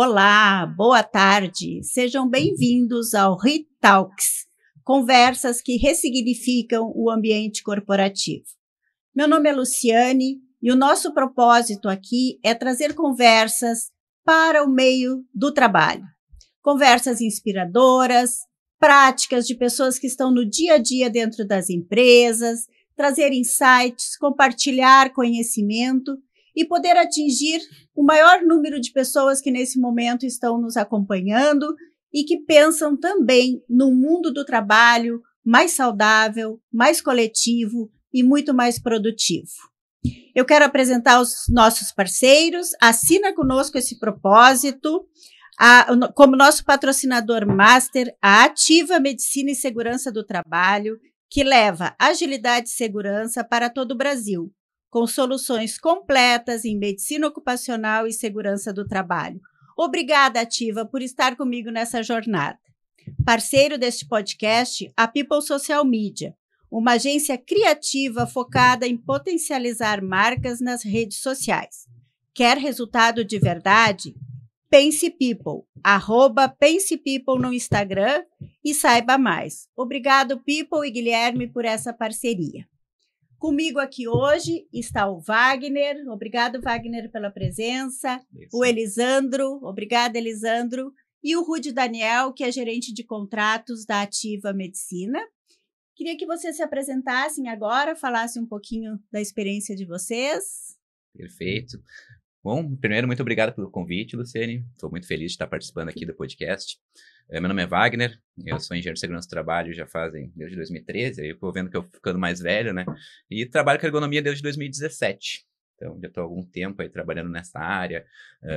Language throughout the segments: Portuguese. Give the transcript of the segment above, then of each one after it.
Olá, boa tarde. Sejam bem-vindos ao ReTalks, conversas que ressignificam o ambiente corporativo. Meu nome é Luciane e o nosso propósito aqui é trazer conversas para o meio do trabalho. Conversas inspiradoras, práticas de pessoas que estão no dia a dia dentro das empresas, trazer insights, compartilhar conhecimento e poder atingir o maior número de pessoas que nesse momento estão nos acompanhando e que pensam também num mundo do trabalho mais saudável, mais coletivo e muito mais produtivo. Eu quero apresentar os nossos parceiros. Assina conosco esse propósito. Como nosso patrocinador master, a Ativa Medicina e Segurança do Trabalho, que leva agilidade e segurança para todo o Brasil, com soluções completas em medicina ocupacional e segurança do trabalho. Obrigada, Ativa, por estar comigo nessa jornada. Parceiro deste podcast, a People Social Media, uma agência criativa focada em potencializar marcas nas redes sociais. Quer resultado de verdade? Pense People, @Pense People no Instagram e saiba mais. Obrigado, People e Guilherme, por essa parceria. Comigo aqui hoje está o Wagner. Obrigado, Wagner, pela presença. Isso. O Elisandro. Obrigada, Elisandro. E o Rudy Daniel, que é gerente de contratos da Ativa Medicina. Queria que vocês se apresentassem agora, falassem um pouquinho da experiência de vocês. Perfeito. Bom, primeiro, muito obrigado pelo convite, Luciane. Estou muito feliz de estar participando aqui do podcast. Meu nome é Wagner, eu sou engenheiro de segurança do trabalho já desde 2013, aí eu estou vendo que eu estou ficando mais velho, né? E trabalho com ergonomia desde 2017. Então, já estou há algum tempo aí trabalhando nessa área,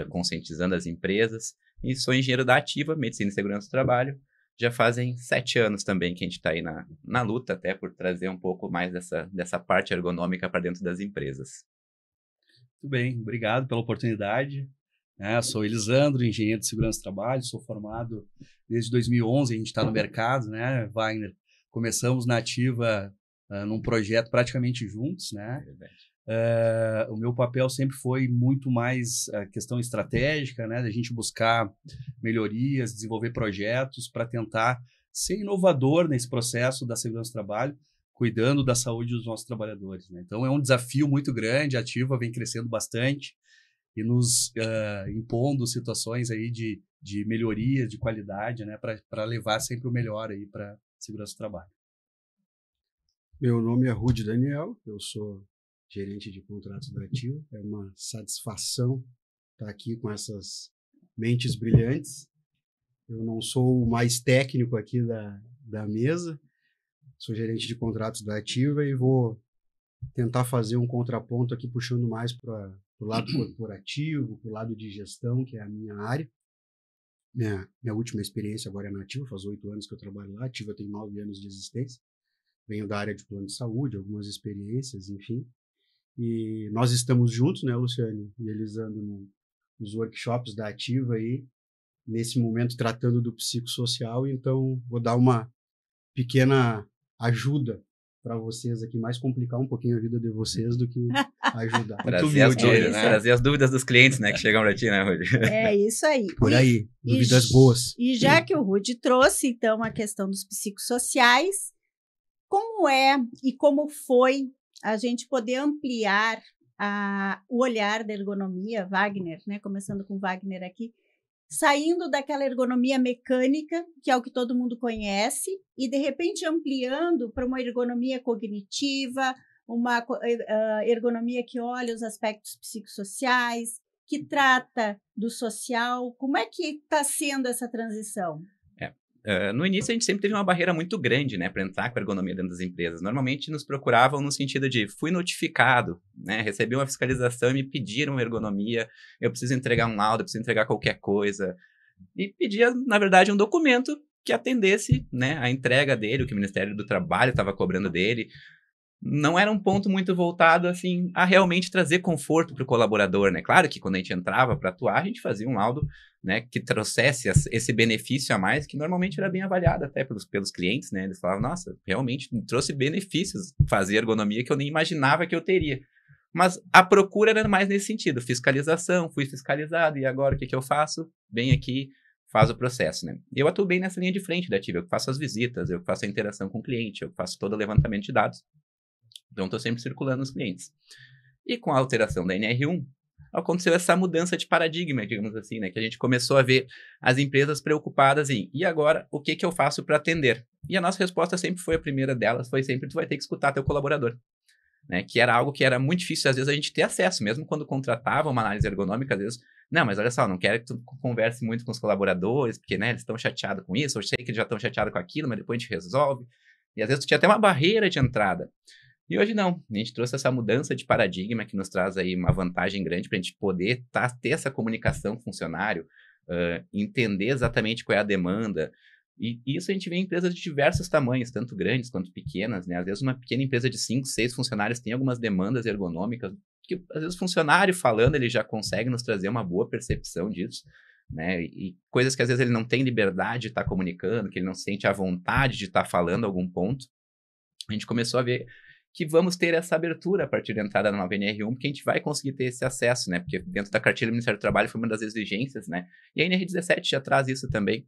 conscientizando as empresas. E sou engenheiro da Ativa, Medicina e Segurança do Trabalho. Já fazem 7 anos também que a gente está aí na luta, até por trazer um pouco mais dessa parte ergonômica para dentro das empresas. Muito bem, obrigado pela oportunidade. Sou Elisandro, engenheiro de segurança do trabalho, sou formado desde 2011, a gente está no mercado, né, Wagner? Começamos na Ativa num projeto praticamente juntos, né? O meu papel sempre foi muito mais a questão estratégica, né, da gente buscar melhorias, desenvolver projetos para tentar ser inovador nesse processo da segurança do trabalho, cuidando da saúde dos nossos trabalhadores, né? Então, é um desafio muito grande, a Ativa vem crescendo bastante e nos impondo situações aí de melhoria, de qualidade, né, para levar sempre o melhor aí para a segurança do trabalho. Meu nome é Rudy Daniel, eu sou gerente de contratos da Ativa. É uma satisfação estar aqui com essas mentes brilhantes. Eu não sou o mais técnico aqui da mesa, sou gerente de contratos da Ativa e vou tentar fazer um contraponto aqui, puxando mais para o lado corporativo, para o lado de gestão, que é a minha área. Minha última experiência agora é na Ativa, faz 8 anos que eu trabalho lá. A Ativa tem 9 anos de existência. Venho da área de plano de saúde, algumas experiências, enfim. E nós estamos juntos, né, Luciane e Elisandro, nos workshops da Ativa aí, nesse momento tratando do psicossocial. Então, vou dar uma pequena ajuda para vocês aqui, mais complicar um pouquinho a vida de vocês do que ajudar. Trazer as dúvidas dos clientes, né, que chegam para ti, né, Rudy? É isso aí. Por aí, dúvidas boas. E já que o Rudy trouxe, então, a questão dos psicossociais, como é e como foi a gente poder ampliar o olhar da ergonomia, Wagner, né, começando com Wagner aqui, saindo daquela ergonomia mecânica, que é o que todo mundo conhece, e de repente ampliando para uma ergonomia cognitiva, uma ergonomia que olha os aspectos psicossociais, que trata do social. Como é que está sendo essa transição? No início, a gente sempre teve uma barreira muito grande, né, para entrar com a ergonomia dentro das empresas. Normalmente, nos procuravam no sentido de, fui notificado, né, recebi uma fiscalização e me pediram ergonomia, eu preciso entregar um laudo, eu preciso entregar qualquer coisa. E pedia, na verdade, um documento que atendesse, né, a entrega dele, o que o Ministério do Trabalho estava cobrando dele. Não era um ponto muito voltado, assim, a realmente trazer conforto para o colaborador, né? Claro que quando a gente entrava para atuar, a gente fazia um laudo, né, que trouxesse esse benefício a mais, que normalmente era bem avaliado até pelos clientes, né? Eles falavam, nossa, realmente trouxe benefícios fazer ergonomia que eu nem imaginava que eu teria. Mas a procura era mais nesse sentido, fiscalização, fui fiscalizado, e agora o que eu faço? Vem aqui, faz o processo, né? Eu atuo bem nessa linha de frente da Ativa, eu faço as visitas, eu faço a interação com o cliente, eu faço todo o levantamento de dados. Então, estou sempre circulando os clientes. E com a alteração da NR1, aconteceu essa mudança de paradigma, digamos assim, né? Que a gente começou a ver as empresas preocupadas em, e agora, o que eu faço para atender? E a nossa resposta sempre foi, a primeira delas, foi sempre, tu vai ter que escutar teu colaborador. Né, que era algo que era muito difícil, às vezes, a gente ter acesso, mesmo quando contratava uma análise ergonômica, às vezes, não, mas olha só, não quero que tu converse muito com os colaboradores, porque, né, eles estão chateados com isso, eu sei que eles já estão chateados com aquilo, mas depois a gente resolve, e às vezes tu tinha até uma barreira de entrada, e hoje não, a gente trouxe essa mudança de paradigma que nos traz aí uma vantagem grande para a gente poder ter essa comunicação com o funcionário, entender exatamente qual é a demanda. E isso a gente vê em empresas de diversos tamanhos, tanto grandes quanto pequenas, né? Às vezes uma pequena empresa de 5, 6 funcionários tem algumas demandas ergonômicas, que às vezes o funcionário falando, ele já consegue nos trazer uma boa percepção disso, né? E coisas que às vezes ele não tem liberdade de estar comunicando, que ele não sente a vontade de estar falando algum ponto. A gente começou a ver que vamos ter essa abertura a partir da entrada da nova NR1, porque a gente vai conseguir ter esse acesso, né? Porque dentro da cartilha do Ministério do Trabalho foi uma das exigências, né? E a NR17 já traz isso também,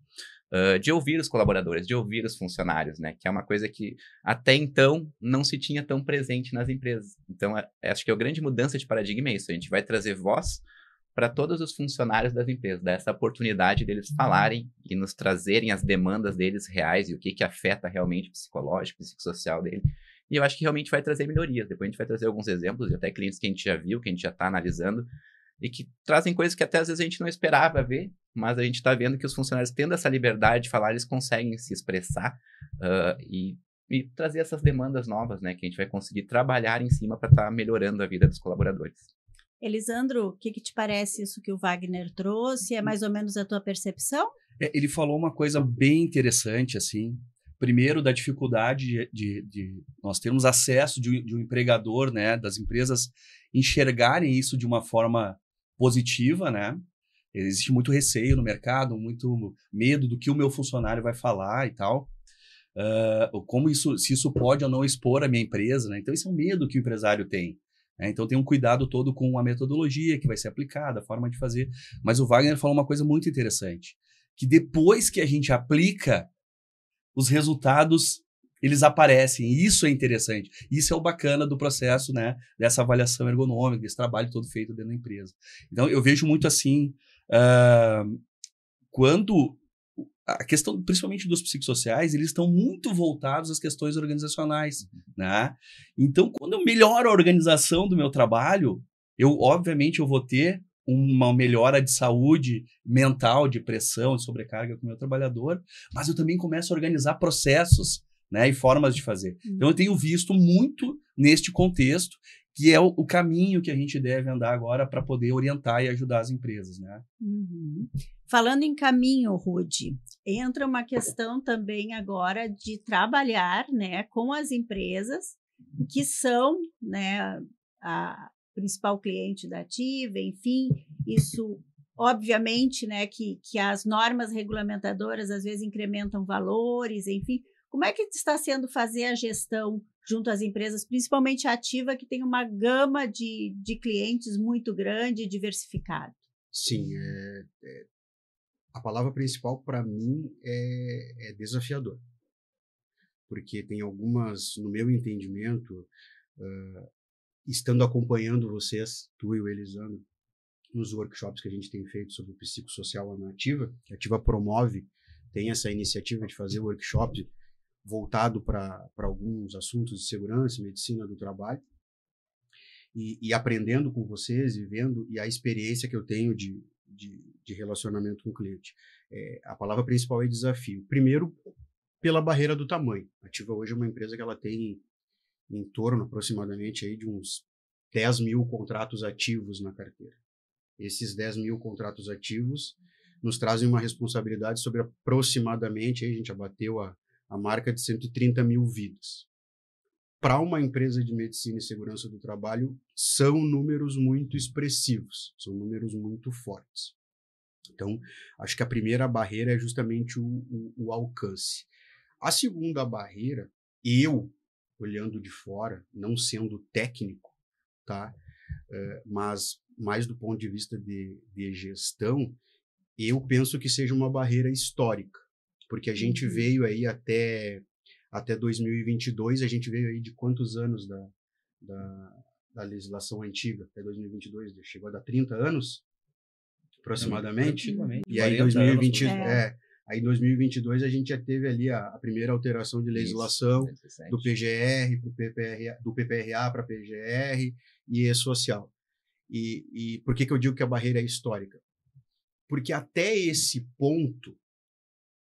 de ouvir os colaboradores, de ouvir os funcionários, né? Que é uma coisa que até então não se tinha tão presente nas empresas. Então, acho que a grande mudança de paradigma é isso. A gente vai trazer voz para todos os funcionários das empresas, dar essa oportunidade deles falarem e nos trazerem as demandas deles reais e o que afeta realmente o psicológico, o psicossocial dele. E eu acho que realmente vai trazer melhorias. Depois a gente vai trazer alguns exemplos de até clientes que a gente já viu, que a gente já está analisando, e que trazem coisas que até às vezes a gente não esperava ver, mas a gente está vendo que os funcionários, tendo essa liberdade de falar, eles conseguem se expressar e trazer essas demandas novas, né? Que a gente vai conseguir trabalhar em cima para estar melhorando a vida dos colaboradores. Elisandro, o que te parece isso que o Wagner trouxe? É mais ou menos a tua percepção? Ele falou uma coisa bem interessante, assim. Primeiro, da dificuldade de nós termos acesso de um empregador, né, das empresas enxergarem isso de uma forma positiva, né? Existe muito receio no mercado, muito medo do que o meu funcionário vai falar e tal. Se isso pode ou não expor a minha empresa, né? Então, esse é um medo que o empresário tem. Né? Então, tem um cuidado todo com a metodologia que vai ser aplicada, a forma de fazer. Mas o Wagner falou uma coisa muito interessante, que depois que a gente aplica, os resultados, eles aparecem. E isso é interessante. Isso é o bacana do processo, né, dessa avaliação ergonômica, desse trabalho todo feito dentro da empresa. Então, eu vejo muito assim, quando a questão, principalmente dos psicossociais, eles estão muito voltados às questões organizacionais, né? Então, quando eu melhoro a organização do meu trabalho, obviamente, eu vou ter uma melhora de saúde mental, de pressão, de sobrecarga com o meu trabalhador, mas eu também começo a organizar processos, né, e formas de fazer. Então, eu tenho visto muito neste contexto, que é o caminho que a gente deve andar agora para poder orientar e ajudar as empresas, né? Uhum. Falando em caminho, Rudy, entra uma questão também agora de trabalhar, né, com as empresas que são, né, a principal cliente da Ativa, enfim, isso obviamente, né, que as normas regulamentadoras às vezes incrementam valores, enfim. Como é que está sendo fazer a gestão junto às empresas, principalmente a Ativa, que tem uma gama de clientes muito grande e diversificado? Sim, a palavra principal para mim é desafiador, porque tem algumas, no meu entendimento, estando acompanhando vocês, tu e o Elisandro, nos workshops que a gente tem feito sobre o psicossocial na Ativa, que a Ativa promove, tem essa iniciativa de fazer workshop voltado para alguns assuntos de segurança e medicina do trabalho, e aprendendo com vocês e vendo, e a experiência que eu tenho de relacionamento com o cliente. A palavra principal é desafio. Primeiro, pela barreira do tamanho. A Ativa hoje é uma empresa que ela tem em torno, aproximadamente, aí, de uns 10 mil contratos ativos na carteira. Esses 10 mil contratos ativos nos trazem uma responsabilidade sobre aproximadamente, aí a gente abateu a marca de 130 mil vidas. Para uma empresa de medicina e segurança do trabalho, são números muito expressivos, são números muito fortes. Então, acho que a primeira barreira é justamente o alcance. A segunda barreira, eu, olhando de fora, não sendo técnico, tá? mas mais do ponto de vista de gestão, eu penso que seja uma barreira histórica, porque a gente veio aí até 2022, a gente veio aí de quantos anos da legislação antiga? Até 2022, chegou a dar 30 anos, aproximadamente. E aí, 2022 a gente já teve ali a primeira alteração de legislação do PGR, do PPRA para PGR e E-Social. E por que eu digo que a barreira é histórica? Porque até esse ponto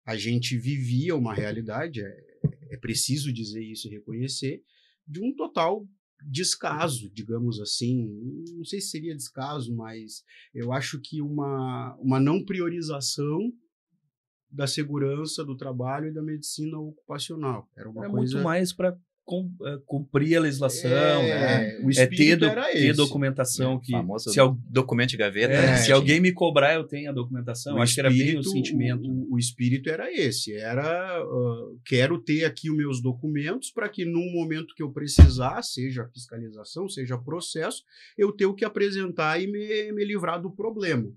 a gente vivia uma realidade, é preciso dizer isso e reconhecer, de um total descaso, digamos assim. Não sei se seria descaso, mas eu acho que uma não priorização da segurança do trabalho e da medicina ocupacional. Era uma coisa muito mais para cumprir a legislação, né? O espírito ter documentação que famoso se documento de gaveta. Se alguém me cobrar, eu tenho a documentação. Acho que era bem o sentimento. O espírito era esse, quero ter aqui os meus documentos para que num momento que eu precisar, seja fiscalização, seja processo, eu tenha o que apresentar e me livrar do problema.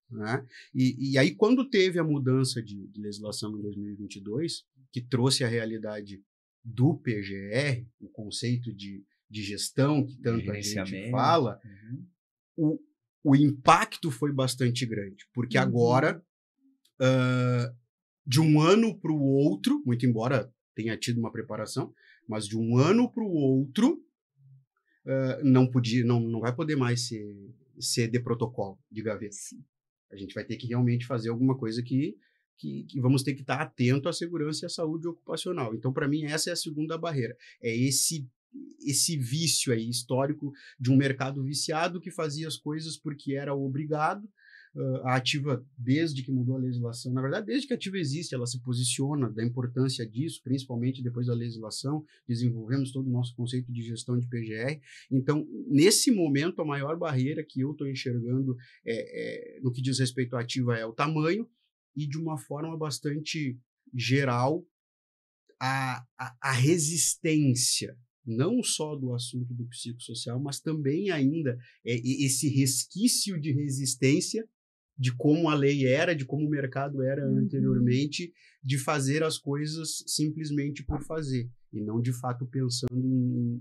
Né? E aí, quando teve a mudança de legislação em 2022, que trouxe a realidade do PGR, o conceito de gestão que tanto a gente fala, o impacto foi bastante grande, porque agora, de um ano para o outro, muito embora tenha tido uma preparação, mas de um ano para o outro, não vai poder mais ser de protocolo, de gaveta. A gente vai ter que realmente fazer alguma coisa que vamos ter que estar atento à segurança e à saúde ocupacional. Então, para mim, essa é a segunda barreira. É esse vício aí histórico de um mercado viciado que fazia as coisas porque era obrigado. A Ativa, desde que mudou a legislação, na verdade, desde que a Ativa existe, ela se posiciona da importância disso, principalmente depois da legislação, desenvolvemos todo o nosso conceito de gestão de PGR. Então, nesse momento, a maior barreira que eu estou enxergando no que diz respeito à Ativa é o tamanho, e de uma forma bastante geral, a resistência, não só do assunto do psicossocial, mas também ainda esse resquício de resistência de como a lei era, de como o mercado era anteriormente, de fazer as coisas simplesmente por fazer, e não de fato pensando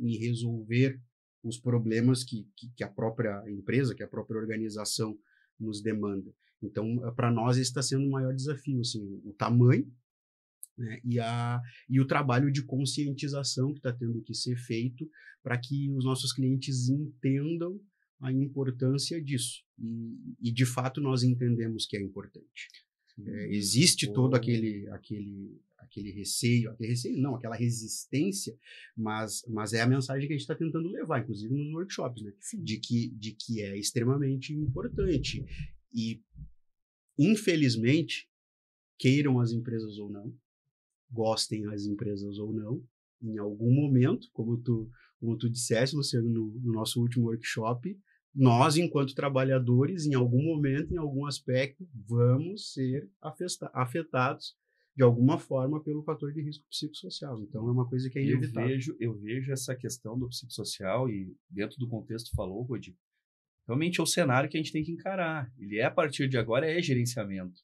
em resolver os problemas que a própria empresa, que a própria organização nos demanda. Então, para nós, esse está sendo o maior desafio, assim, o tamanho, né, e o trabalho de conscientização que está tendo que ser feito para que os nossos clientes entendam a importância disso. E de fato, nós entendemos que é importante. Existe todo aquele receio, não, aquela resistência, mas é a mensagem que a gente está tentando levar, inclusive nos workshops, né, de que é extremamente importante. E, infelizmente, queiram as empresas ou não, gostem as empresas ou não, em algum momento, como tu disseste, Luciano, no nosso último workshop, nós, enquanto trabalhadores, em algum momento, em algum aspecto, vamos ser afetados de alguma forma pelo fator de risco psicossocial. Então, é uma coisa que é inevitável. Eu vejo essa questão do psicossocial, e dentro do contexto falou, Rodi, realmente é o cenário que a gente tem que encarar. Ele a partir de agora, é gerenciamento.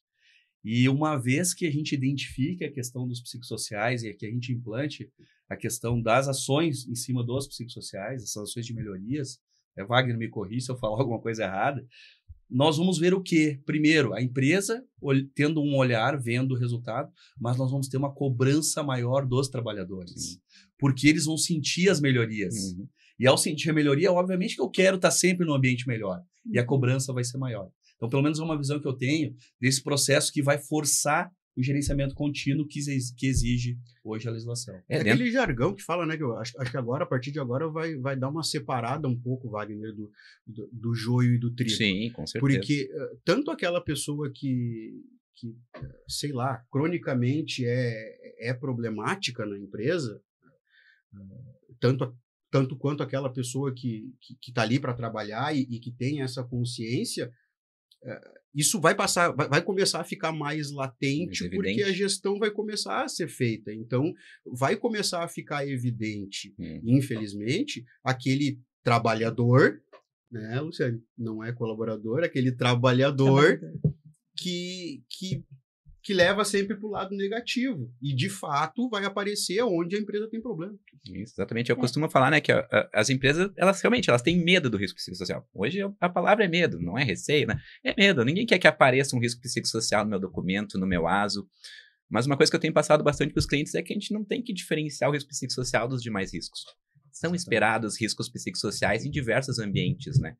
E uma vez que a gente identifique a questão dos psicossociais e que a gente implante a questão das ações em cima dos psicossociais, essas ações de melhorias, Wagner me corrija se eu falar alguma coisa errada, nós vamos ver o quê? Primeiro, a empresa tendo um olhar, vendo o resultado, mas nós vamos ter uma cobrança maior dos trabalhadores, porque eles vão sentir as melhorias. E ao sentir a melhoria, obviamente que eu quero estar sempre num ambiente melhor, e a cobrança vai ser maior. Então, pelo menos é uma visão que eu tenho desse processo que vai forçar o gerenciamento contínuo que exige hoje a legislação. Aquele jargão que fala, né, que eu acho que agora, a partir de agora, vai dar uma separada um pouco, Wagner, do joio e do trigo. Sim, com certeza. Porque tanto aquela pessoa que sei lá, cronicamente é problemática na empresa, tanto quanto aquela pessoa que está ali para trabalhar e que tem essa consciência, isso vai começar a ficar mais latente, porque a gestão vai começar a ser feita. Então, vai começar a ficar evidente, infelizmente, aquele trabalhador né, Luciane? Não é colaborador, é aquele trabalhador que leva sempre para o lado negativo. E, de fato, vai aparecer onde a empresa tem problema. Isso, exatamente. Eu costumo falar, né, que as empresas, elas realmente, elas têm medo do risco psicossocial. Hoje a palavra é medo, não é receio, né? É medo. Ninguém quer que apareça um risco psicossocial no meu documento, no meu ASO. Mas uma coisa que eu tenho passado bastante para os clientes é que a gente não tem que diferenciar o risco psicossocial dos demais riscos. São esperados riscos psicossociais em diversos ambientes, né?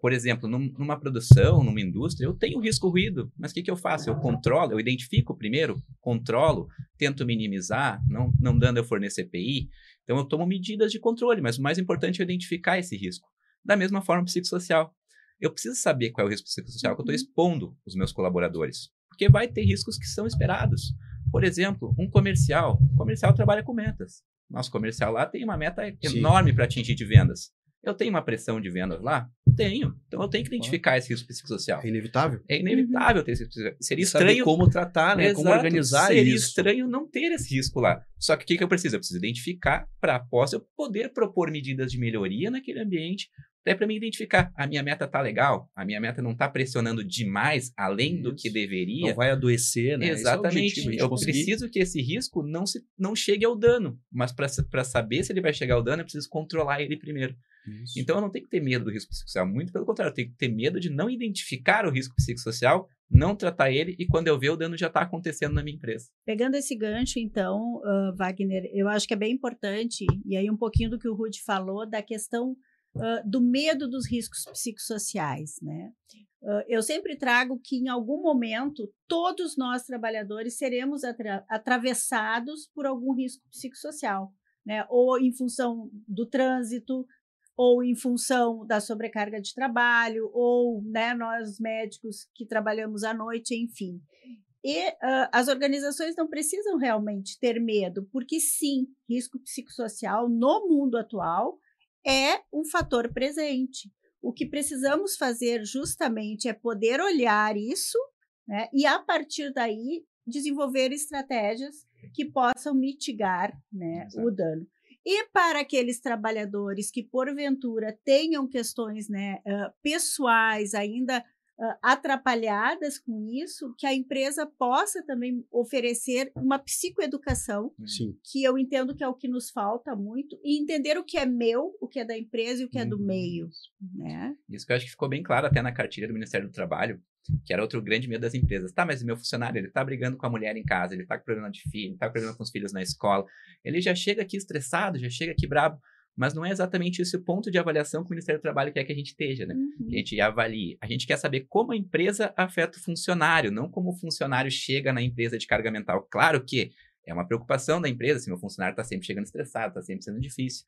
Por exemplo, numa produção, numa indústria, eu tenho risco ruído, mas o que eu faço? Eu controlo, eu identifico primeiro, controlo, tento minimizar, não dando eu fornecer EPI. Então, eu tomo medidas de controle, mas o mais importante é identificar esse risco. Da mesma forma, psicossocial. Eu preciso saber qual é o risco psicossocial que eu estou expondo os meus colaboradores, porque vai ter riscos que são esperados. Por exemplo, o comercial trabalha com metas. Nosso comercial lá tem uma meta enorme para atingir de vendas. Eu tenho uma pressão de vendas lá? Tenho. Então eu tenho que identificar esse risco psicossocial. É inevitável? É inevitável ter esse risco psicossocial. Seria Saber estranho como tratar, né? Exato, Como organizar seria isso. estranho não ter esse risco lá. Só que o que eu preciso? Eu preciso identificar para após eu poder propor medidas de melhoria naquele ambiente, até para me identificar. A minha meta tá legal? A minha meta não está pressionando demais, além do que deveria? Não vai adoecer, né? Exatamente. Esse é o objetivo, Eu preciso que esse risco não chegue ao dano. Mas para saber se ele vai chegar ao dano, eu preciso controlar ele primeiro. Isso. Então eu não tenho que ter medo do risco psicossocial. Muito pelo contrário, eu tenho que ter medo de não identificar o risco psicossocial, não tratar ele e quando eu ver o dano já está acontecendo na minha empresa. Pegando esse gancho, então, Wagner, eu acho que é bem importante, e aí um pouquinho do que o Rudy falou, da questão do medo dos riscos psicossociais, né? Eu sempre trago que, em algum momento, todos nós, trabalhadores, seremos atravessados por algum risco psicossocial, né? Ou em função do trânsito, ou em função da sobrecarga de trabalho, ou, né, nós médicos que trabalhamos à noite, enfim. E as organizações não precisam realmente ter medo, porque sim, risco psicossocial no mundo atual é um fator presente. O que precisamos fazer justamente é poder olhar isso, né, e, a partir daí, desenvolver estratégias que possam mitigar, né, o dano. E para aqueles trabalhadores que, porventura, tenham questões, né, pessoais ainda atrapalhadas com isso, que a empresa possa também oferecer uma psicoeducação, que eu entendo que é o que nos falta muito, e entender o que é meu, o que é da empresa e o que é do meio. Né? Isso que eu acho que ficou bem claro até na cartilha do Ministério do Trabalho, que era outro grande medo das empresas. Tá, mas o meu funcionário, ele tá brigando com a mulher em casa, ele tá com problema de filho, ele tá com problema com os filhos na escola, ele já chega aqui estressado, já chega aqui brabo, mas não é exatamente esse o ponto de avaliação que o Ministério do Trabalho quer que a gente esteja, né? Que a gente avalie. A gente quer saber como a empresa afeta o funcionário, não como o funcionário chega na empresa de carga mental. Claro que é uma preocupação da empresa se meu funcionário está sempre chegando estressado, está sempre sendo difícil.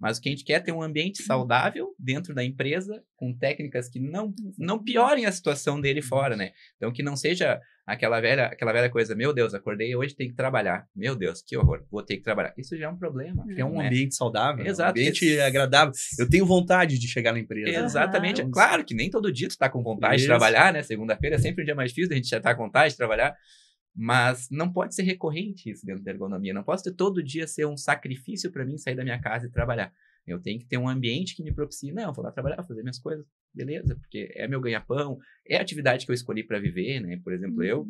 Mas o que a gente quer é ter um ambiente saudável dentro da empresa, com técnicas que não piorem a situação dele fora, né? Então, que não seja aquela velha coisa, meu Deus, acordei hoje, tenho que trabalhar. Meu Deus, que horror, vou ter que trabalhar. Isso já é um problema. É um ambiente saudável, Exato, um ambiente agradável. Eu tenho vontade de chegar na empresa. Exatamente. Claro que nem todo dia tu tá com vontade de trabalhar, né? Segunda-feira é sempre um dia mais difícil, a gente já tá com vontade de trabalhar. Mas não pode ser recorrente isso dentro da ergonomia. Não pode ter todo dia ser um sacrifício para mim sair da minha casa e trabalhar. Eu tenho que ter um ambiente que me propicie. Não, vou lá trabalhar, fazer minhas coisas. Beleza, porque é meu ganha-pão, é a atividade que eu escolhi para viver, né? Por exemplo, eu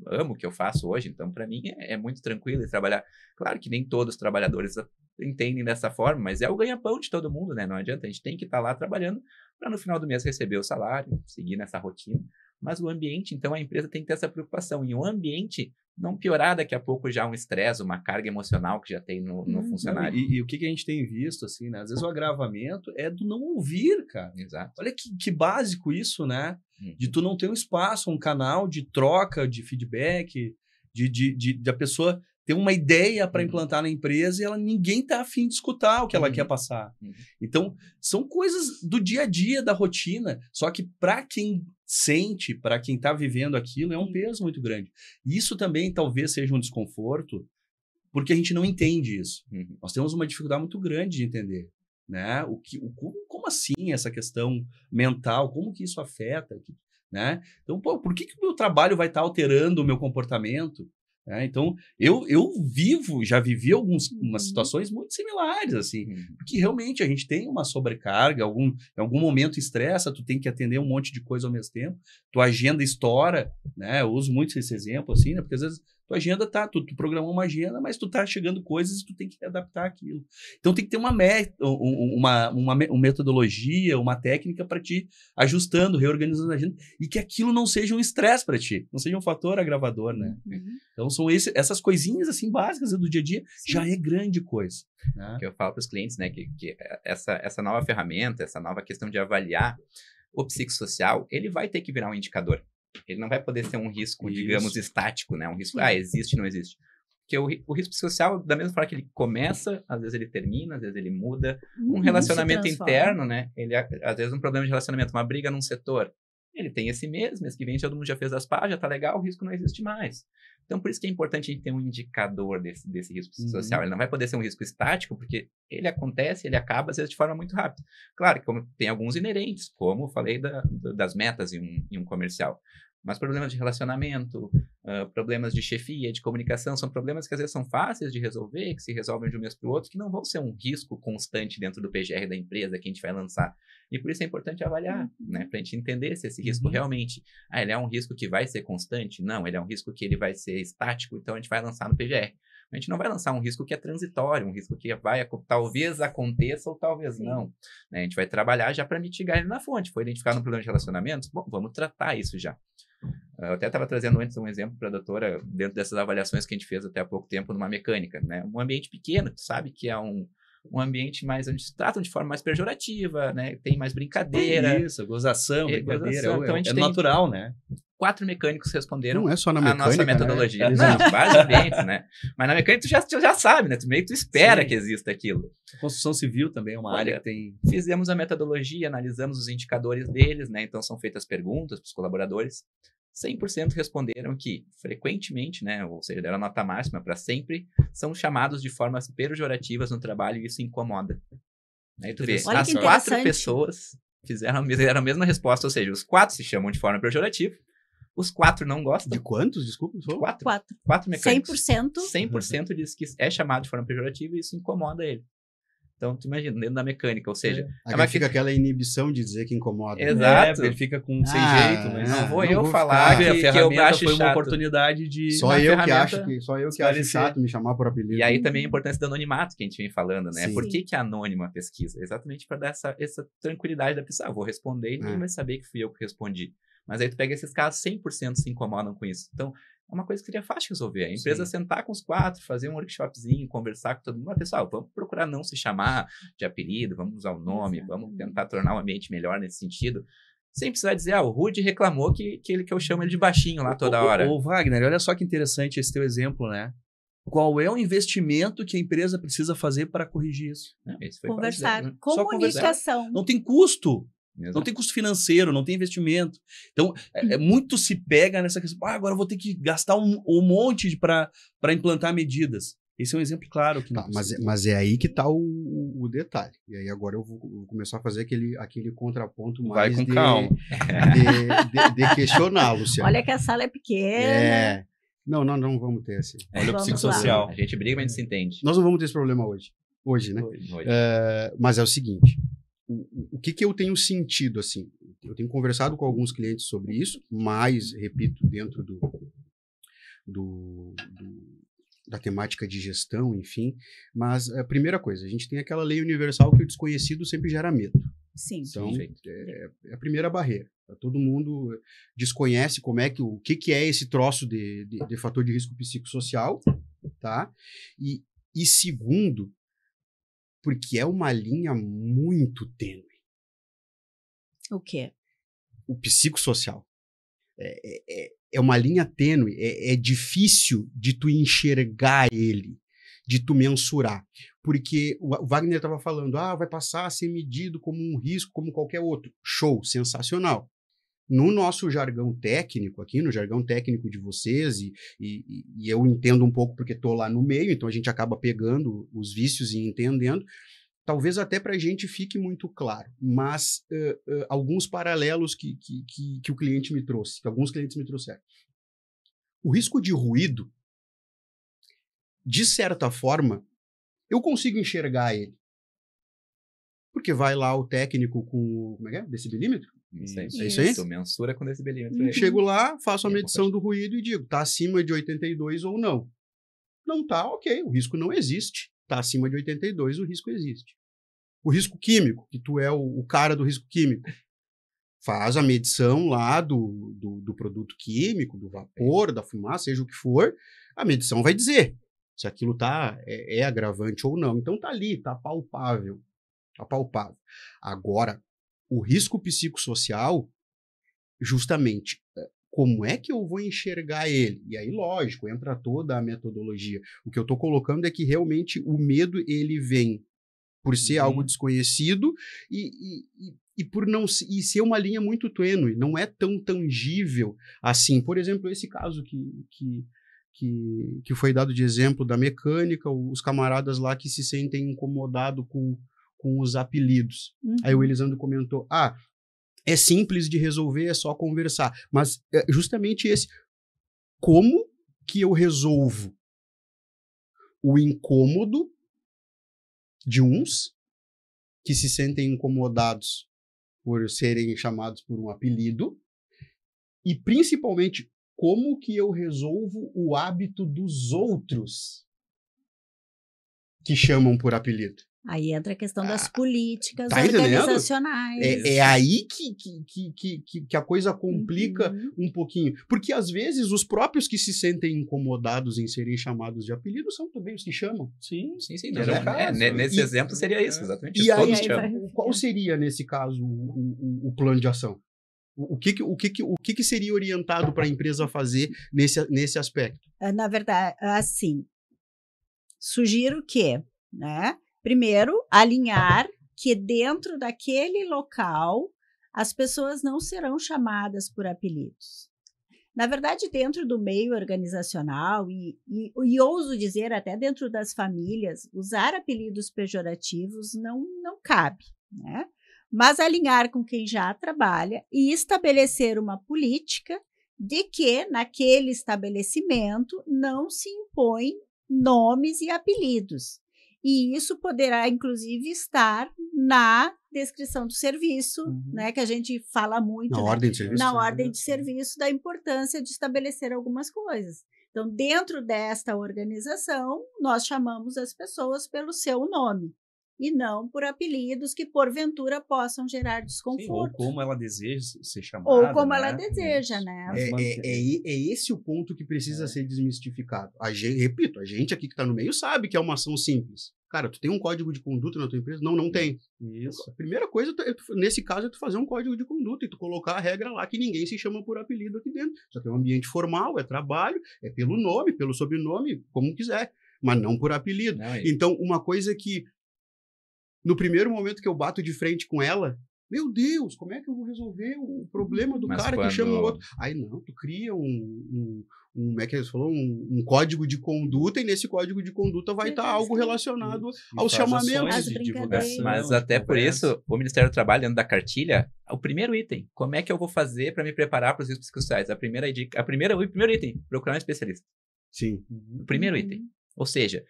amo o que eu faço hoje, então para mim é muito tranquilo trabalhar. Claro que nem todos os trabalhadores entendem dessa forma, mas é o ganha-pão de todo mundo, né? Não adianta, a gente tem que estar lá trabalhando para no final do mês receber o salário, seguir nessa rotina. Mas o ambiente, então a empresa tem que ter essa preocupação. E o ambiente não piorar daqui a pouco já um estresse, uma carga emocional que já tem no funcionário. E o que a gente tem visto, assim, né? Às vezes o agravamento é do não ouvir, cara. Exato. Olha que básico isso, né? De tu não ter um espaço, um canal de troca, de feedback, de a pessoa ter uma ideia para implantar na empresa e ninguém tá afim de escutar o que ela quer passar. Então, são coisas do dia a dia, da rotina, só que para quem sente, para quem está vivendo aquilo, é um peso muito grande. E isso também talvez seja um desconforto, porque a gente não entende isso. Nós temos uma dificuldade muito grande de entender, né? Como assim essa questão mental, como que isso afeta, né? Então, por que o meu trabalho vai estar alterando o meu comportamento? Então, eu já vivi algumas situações muito similares, assim, porque realmente a gente tem uma sobrecarga, em algum momento estressa, tu tem que atender um monte de coisa ao mesmo tempo, tua agenda estoura, né? Eu uso muito esse exemplo, assim, né? Porque às vezes tua agenda tu programou uma agenda, mas tu tá chegando coisas e tu tem que adaptar aquilo. Então tem que ter uma metodologia, uma técnica para ti ajustando, reorganizando a agenda e que aquilo não seja um estresse para ti, não seja um fator agravador, né? Então são essas coisinhas assim básicas do dia a dia. Sim. Já é grande coisa. Né? Que eu falo para os clientes, né, que essa nova ferramenta, essa nova questão de avaliar o psicossocial, ele vai ter que virar um indicador. Ele não vai poder ser um risco, digamos, estático, né? Um risco, existe, não existe. Porque o risco psicossocial, da mesma forma que ele começa, às vezes ele termina, às vezes ele muda. Um relacionamento interno, né? Às vezes um problema de relacionamento, uma briga num setor. Ele tem esse mês que vem todo mundo já fez as pazes, já tá legal, o risco não existe mais. Então, por isso que é importante a gente ter um indicador desse risco psicossocial. Ele não vai poder ser um risco estático, porque ele acontece, ele acaba, às vezes, de forma muito rápida. Claro que tem alguns inerentes, como eu falei das metas em um comercial. Mas problemas de relacionamento, problemas de chefia, de comunicação, são problemas que às vezes são fáceis de resolver, que se resolvem de um mês para o outro, que não vão ser um risco constante dentro do PGR da empresa que a gente vai lançar. E por isso é importante avaliar, né? Para a gente entender se esse risco realmente... ele é um risco que vai ser constante? Não, ele é um risco que ele vai ser estático, então a gente vai lançar no PGR. A gente não vai lançar um risco que é transitório, um risco que talvez aconteça ou talvez não. Né? A gente vai trabalhar já para mitigar ele na fonte. Foi identificado um problema de relacionamentos? Bom, vamos tratar isso já. Eu até estava trazendo antes um exemplo para a doutora, dentro dessas avaliações que a gente fez até há pouco tempo numa mecânica. Né? Um ambiente pequeno, tu sabe que é um ambiente mais onde se tratam de forma mais pejorativa, né? Tem mais brincadeira. Isso, gozação, brincadeira. Então, é natural, né? 4 mecânicos responderam não é só na mecânica, a nossa metodologia. Né? Não, vários ambientes, né? Mas na mecânica tu já sabe, né? Tu meio que tu espera que exista aquilo. A construção civil também é uma área que tem... Fizemos a metodologia, analisamos os indicadores deles, né? Então são feitas perguntas para os colaboradores. 100% responderam que, frequentemente, né, ou seja, deram nota máxima para sempre, são chamados de formas pejorativas no trabalho e isso incomoda. Aí tu vê, as 4 pessoas fizeram a mesma resposta, ou seja, os 4 se chamam de forma pejorativa, os 4 não gostam. De quantos? Desculpa. De 4 mecânicos. 100%? 100% diz que é chamado de forma pejorativa e isso incomoda ele. Então, tu imagina, dentro da mecânica, ou seja... fica aquela inibição de dizer que incomoda. Exato. Ele fica sem jeito, mas... Não vou eu falar que eu acho foi uma chato. Oportunidade de... Só eu que acho chato me chamar por apelido. E aí também a importância do anonimato que a gente vem falando, né? Sim. Por que é anônima a pesquisa? Exatamente para dar essa tranquilidade da pessoa. Eu vou responder e ninguém vai saber que fui eu que respondi. Mas aí tu pega esses casos, 100% se incomodam com isso. Então, é uma coisa que seria fácil de resolver. A empresa sentar com os 4, fazer um workshopzinho, conversar com todo mundo. Pessoal, vamos procurar não se chamar de apelido, vamos usar o nome, vamos tentar tornar o ambiente melhor nesse sentido. Sem precisar dizer, o Rudy reclamou que eu chamo ele de baixinho lá toda hora. Ô, Wagner, olha só que interessante esse teu exemplo, né? Qual é o investimento que a empresa precisa fazer para corrigir isso? Conversar. Dizer, né? Comunicação. Não tem custo. Exato. Não tem custo financeiro, não tem investimento. Então, muito se pega nessa questão. Agora eu vou ter que gastar um monte para implantar medidas. Esse é um exemplo claro. Que mas é aí que está o detalhe. E aí agora eu vou começar a fazer aquele contraponto mais Vai com calma. de questionar, Luciano. Olha que a sala é pequena. Não vamos ter esse. Olha o psicossocial. A gente briga, mas a gente se entende. Nós não vamos ter esse problema hoje, né? Hoje. Mas é o seguinte. O que eu tenho sentido, assim? Eu tenho conversado com alguns clientes sobre isso, mas, repito, dentro da temática de gestão, enfim. Mas a primeira coisa, a gente tem aquela lei universal que o desconhecido sempre gera medo. Sim. Então, é a primeira barreira. Todo mundo desconhece o que é esse troço de fator de risco psicossocial, tá? E segundo, porque é uma linha muito tênue. O quê? O psicossocial. É uma linha tênue, é difícil de tu enxergar ele, de tu mensurar. Porque o Wagner estava falando, vai passar a ser medido como um risco, como qualquer outro. Show, sensacional. No nosso jargão técnico aqui, no jargão técnico de vocês, e eu entendo um pouco porque estou lá no meio, então a gente acaba pegando os vícios e entendendo, talvez até para a gente fique muito claro, mas alguns paralelos que o cliente me trouxe, que alguns clientes me trouxeram. O risco de ruído de certa forma, eu consigo enxergar ele. Porque vai lá o técnico com, como é que é? Decibelímetro? É isso aí? Isso, mensura com decibelímetro. Chego lá, faço a Tempo, medição do ruído e digo, tá acima de 82 ou não. Não tá, ok, o risco não existe. Tá acima de 82, o risco existe. O risco químico, que tu é o cara do risco químico, faz a medição lá do produto químico, do vapor, da fumaça, seja o que for, a medição vai dizer se aquilo é agravante ou não. Então tá ali, tá palpável. Tá palpável. Agora, o risco psicossocial, justamente, como é que eu vou enxergar ele? E aí, lógico, entra toda a metodologia. O que eu estou colocando é que realmente o medo ele vem por ser algo desconhecido e por não e ser uma linha muito tênue, não é tão tangível assim. Por exemplo, esse caso que foi dado de exemplo da mecânica, os camaradas lá que se sentem incomodados com os apelidos. Aí o Elisandro comentou, é simples de resolver, é só conversar. Mas é justamente como que eu resolvo o incômodo de uns que se sentem incomodados por serem chamados por um apelido e, principalmente, como que eu resolvo o hábito dos outros que chamam por apelido. Aí entra a questão das políticas tá organizacionais. É aí que a coisa complica um pouquinho. Porque, às vezes, os próprios que se sentem incomodados em serem chamados de apelido são também os que chamam. Sim. Nesse exemplo seria isso, exatamente. E aí, chamam. qual seria, nesse caso, o plano de ação? O que seria orientado para a empresa fazer nesse aspecto? Na verdade, assim, sugiro que, né? Primeiro, alinhar que dentro daquele local as pessoas não serão chamadas por apelidos. Na verdade, dentro do meio organizacional e ouso dizer até dentro das famílias, usar apelidos pejorativos não cabe, né? Mas alinhar com quem já trabalha e estabelecer uma política de que naquele estabelecimento não se impõem nomes e apelidos. E isso poderá, inclusive, estar na descrição do serviço, né, que a gente fala muito, na ordem de serviço. Na ordem de serviço, da importância de estabelecer algumas coisas. Então, dentro desta organização, nós chamamos as pessoas pelo seu nome e não por apelidos que, porventura, possam gerar desconforto. Sim, ou como ela deseja ser chamada. Ou como ela deseja, né? É esse o ponto que precisa ser desmistificado. Repito, a gente aqui que está no meio sabe que é uma ação simples. Cara, tu tem um código de conduta na tua empresa? Não tem. Isso. A primeira coisa, nesse caso, é tu fazer um código de conduta e tu colocar a regra lá que ninguém se chama por apelido aqui dentro. Só que é um ambiente formal, é trabalho, é pelo nome, pelo sobrenome, como quiser, mas não por apelido. Então, uma coisa que no primeiro momento que eu bato de frente com ela, meu Deus, como é que eu vou resolver o problema do cara que chama o outro? Aí não, tu cria como é que você falou? Um código de conduta e nesse código de conduta vai estar algo relacionado aos chamamentos. De divulgação. Mas até por isso, o Ministério do Trabalho, dentro da cartilha, o primeiro item, como é que eu vou fazer para me preparar para os riscos psicossociais? O primeiro item, procurar um especialista. Sim. O primeiro item. Ou seja,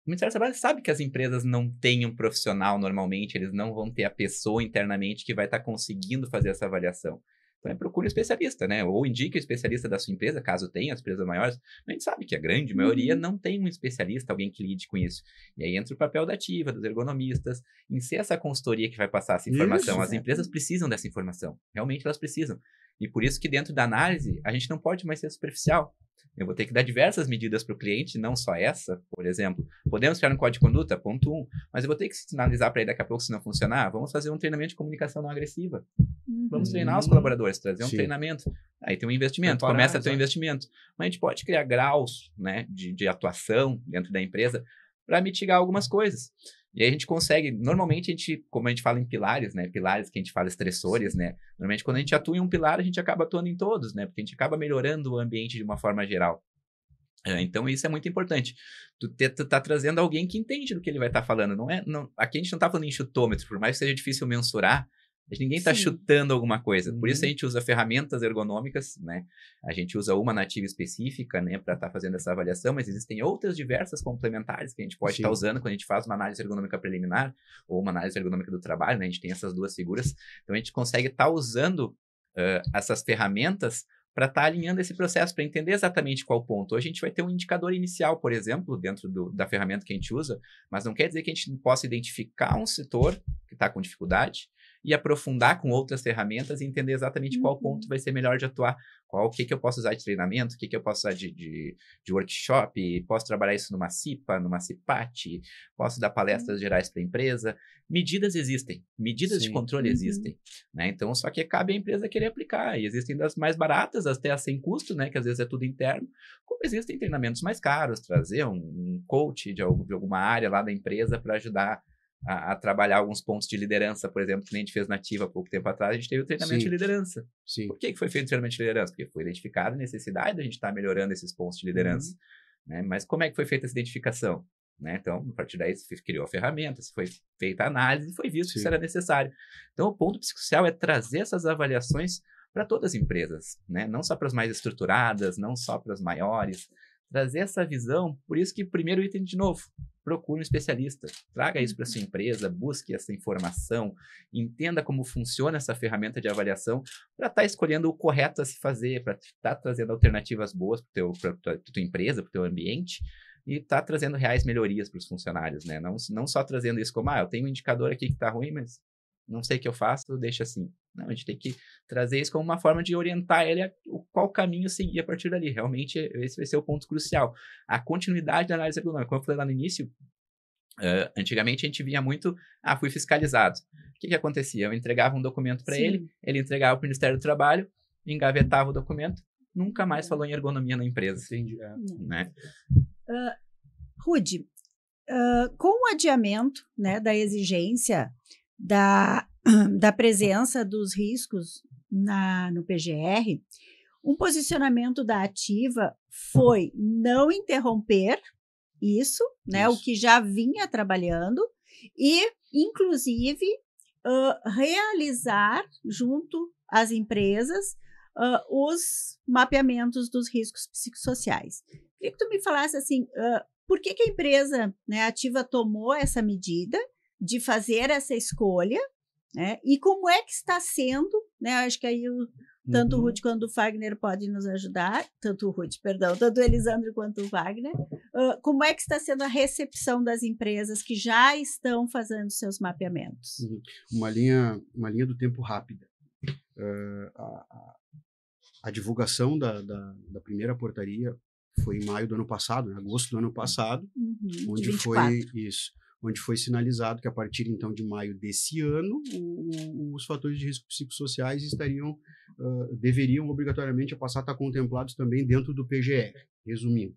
o Ministério do Trabalho sabe que as empresas não têm um profissional normalmente, eles não vão ter a pessoa internamente que vai estar conseguindo fazer essa avaliação. Então, procure um especialista, né? Ou indique o especialista da sua empresa, caso tenha, as empresas maiores. Mas a gente sabe que a grande maioria não tem um especialista, alguém que lide com isso. E aí entra o papel da ativa, dos ergonomistas, em ser essa consultoria que vai passar essa informação. As empresas precisam dessa informação. Realmente elas precisam. E por isso que dentro da análise, a gente não pode mais ser superficial. Eu vou ter que dar diversas medidas para o cliente, não só essa, por exemplo. Podemos criar um código de conduta? Ponto 1. Mas eu vou ter que sinalizar para ele daqui a pouco se não funcionar. Vamos fazer um treinamento de comunicação não agressiva. Vamos treinar os colaboradores, trazer um treinamento. Aí tem um investimento, começa a ter um investimento. Mas a gente pode criar graus, né, de atuação dentro da empresa para mitigar algumas coisas. E aí a gente consegue, normalmente como a gente fala em pilares, né, pilares que a gente fala estressores, né, normalmente quando a gente atua em um pilar, a gente acaba atuando em todos, né, porque a gente acaba melhorando o ambiente de uma forma geral. Então isso é muito importante. Tu tá trazendo alguém que entende do que ele vai estar falando. Aqui a gente não tá falando em chutômetro, por mais que seja difícil mensurar, Ninguém está Sim. chutando alguma coisa. Por isso a Uhum. gente usa ferramentas ergonômicas, né? A gente usa uma nativa específica, né, para estar fazendo essa avaliação, mas existem outras diversas complementares que a gente pode estar Sim. usando quando a gente faz uma análise ergonômica preliminar ou uma análise ergonômica do trabalho, né? A gente tem essas duas figuras. Então a gente consegue estar usando essas ferramentas para estar alinhando esse processo, para entender exatamente qual ponto. Hoje a gente vai ter um indicador inicial, por exemplo, dentro da ferramenta que a gente usa, mas não quer dizer que a gente não possa identificar um setor que está com dificuldade e aprofundar com outras ferramentas e entender exatamente qual ponto vai ser melhor de atuar, o que eu posso usar de treinamento, o que eu posso usar de workshop, posso trabalhar isso numa CIPA, numa CIPAT, posso dar palestras gerais para a empresa. Medidas existem, medidas de Sim. controle existem, né? Então, só que cabe à empresa querer aplicar, e existem das mais baratas, até as sem custo, né? Que às vezes é tudo interno, como existem treinamentos mais caros, trazer um coach de alguma área lá da empresa para ajudar a trabalhar alguns pontos de liderança, por exemplo, que a gente fez na Ativa há pouco tempo atrás, a gente teve o treinamento Sim. de liderança. Sim. Por que foi feito o treinamento de liderança? Porque foi identificada a necessidade da gente estar melhorando esses pontos de liderança. Né? Mas como é que foi feita essa identificação? Né? Então, a partir daí, se criou a ferramenta, se foi feita a análise e foi visto que isso era necessário. Então, o ponto psicossocial é trazer essas avaliações para todas as empresas, né? Não só para as mais estruturadas, não só para as maiores, trazer essa visão. Por isso que, primeiro item, de novo, procure um especialista, traga isso para sua empresa, busque essa informação, entenda como funciona essa ferramenta de avaliação para estar escolhendo o correto a se fazer, para estar trazendo alternativas boas para a tua empresa, para o teu ambiente e estar trazendo reais melhorias para os funcionários, né? Não só trazendo isso como, eu tenho um indicador aqui que está ruim, mas não sei o que eu faço, deixa assim. Não, a gente tem que trazer isso como uma forma de orientar ele a qual caminho seguir a partir dali. Realmente, esse vai ser o ponto crucial. A continuidade da análise ergonômica. Como eu falei lá no início, antigamente a gente via muito, fui fiscalizado. O que acontecia? Eu entregava um documento para ele entregava para o Ministério do Trabalho, engavetava o documento, nunca mais falou em ergonomia na empresa. Entendi. Né? Rude, com o adiamento, né, da exigência da presença dos riscos no PGR, um posicionamento da Ativa foi não interromper isso, né, o que já vinha trabalhando, e, inclusive, realizar junto às empresas os mapeamentos dos riscos psicossociais. Queria que tu me falasse assim, por que a empresa, né, Ativa tomou essa medida de fazer essa escolha, né? E como é que está sendo, né? Acho que aí tanto o Rude quanto o Wagner podem nos ajudar, tanto o Elisandro quanto o Wagner, como é que está sendo a recepção das empresas que já estão fazendo seus mapeamentos? Uma linha do tempo rápida. A divulgação da primeira portaria foi em maio do ano passado, em agosto do ano passado, onde foi sinalizado que a partir então de maio desse ano os fatores de risco psicossociais deveriam obrigatoriamente passar a estar contemplados também dentro do PGR, resumindo.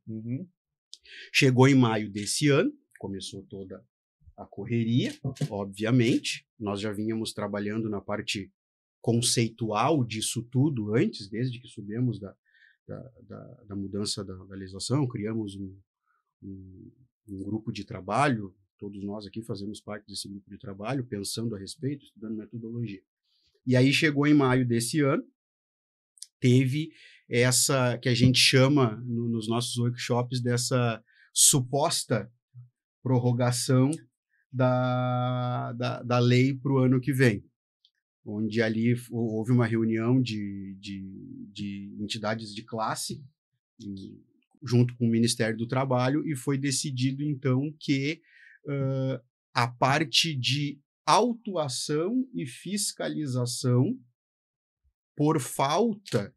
Chegou em maio desse ano, começou toda a correria, obviamente, nós já vínhamos trabalhando na parte conceitual disso tudo antes, desde que subimos da mudança da legislação, criamos um grupo de trabalho. Todos nós aqui fazemos parte desse grupo de trabalho, pensando a respeito, estudando metodologia. E aí chegou em maio desse ano, teve essa, que a gente chama, nos nossos workshops, dessa suposta prorrogação da lei para o ano que vem, onde ali houve uma reunião de entidades de classe, junto com o Ministério do Trabalho, e foi decidido, então, que a parte de autuação e fiscalização, por falta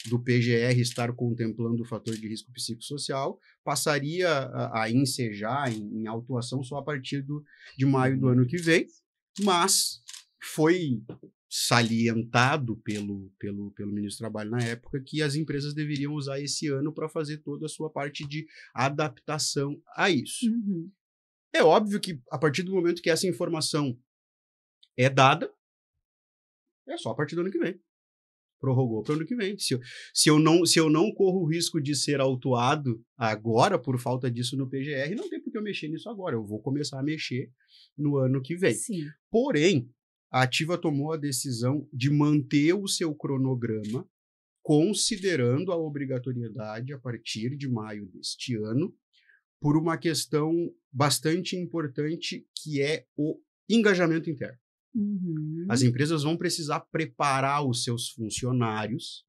do PGR estar contemplando o fator de risco psicossocial, passaria a ensejar em autuação só a partir de maio do ano que vem, mas foi salientado pelo ministro do Trabalho na época que as empresas deveriam usar esse ano para fazer toda a sua parte de adaptação a isso. É óbvio que, a partir do momento que essa informação é dada, é só a partir do ano que vem. Prorrogou para o ano que vem. Se eu não corro o risco de ser autuado agora por falta disso no PGR, não tem por que eu mexer nisso agora. Eu vou começar a mexer no ano que vem. Sim. Porém, a Ativa tomou a decisão de manter o seu cronograma, considerando a obrigatoriedade a partir de maio deste ano, por uma questão bastante importante, que é o engajamento interno. As empresas vão precisar preparar os seus funcionários,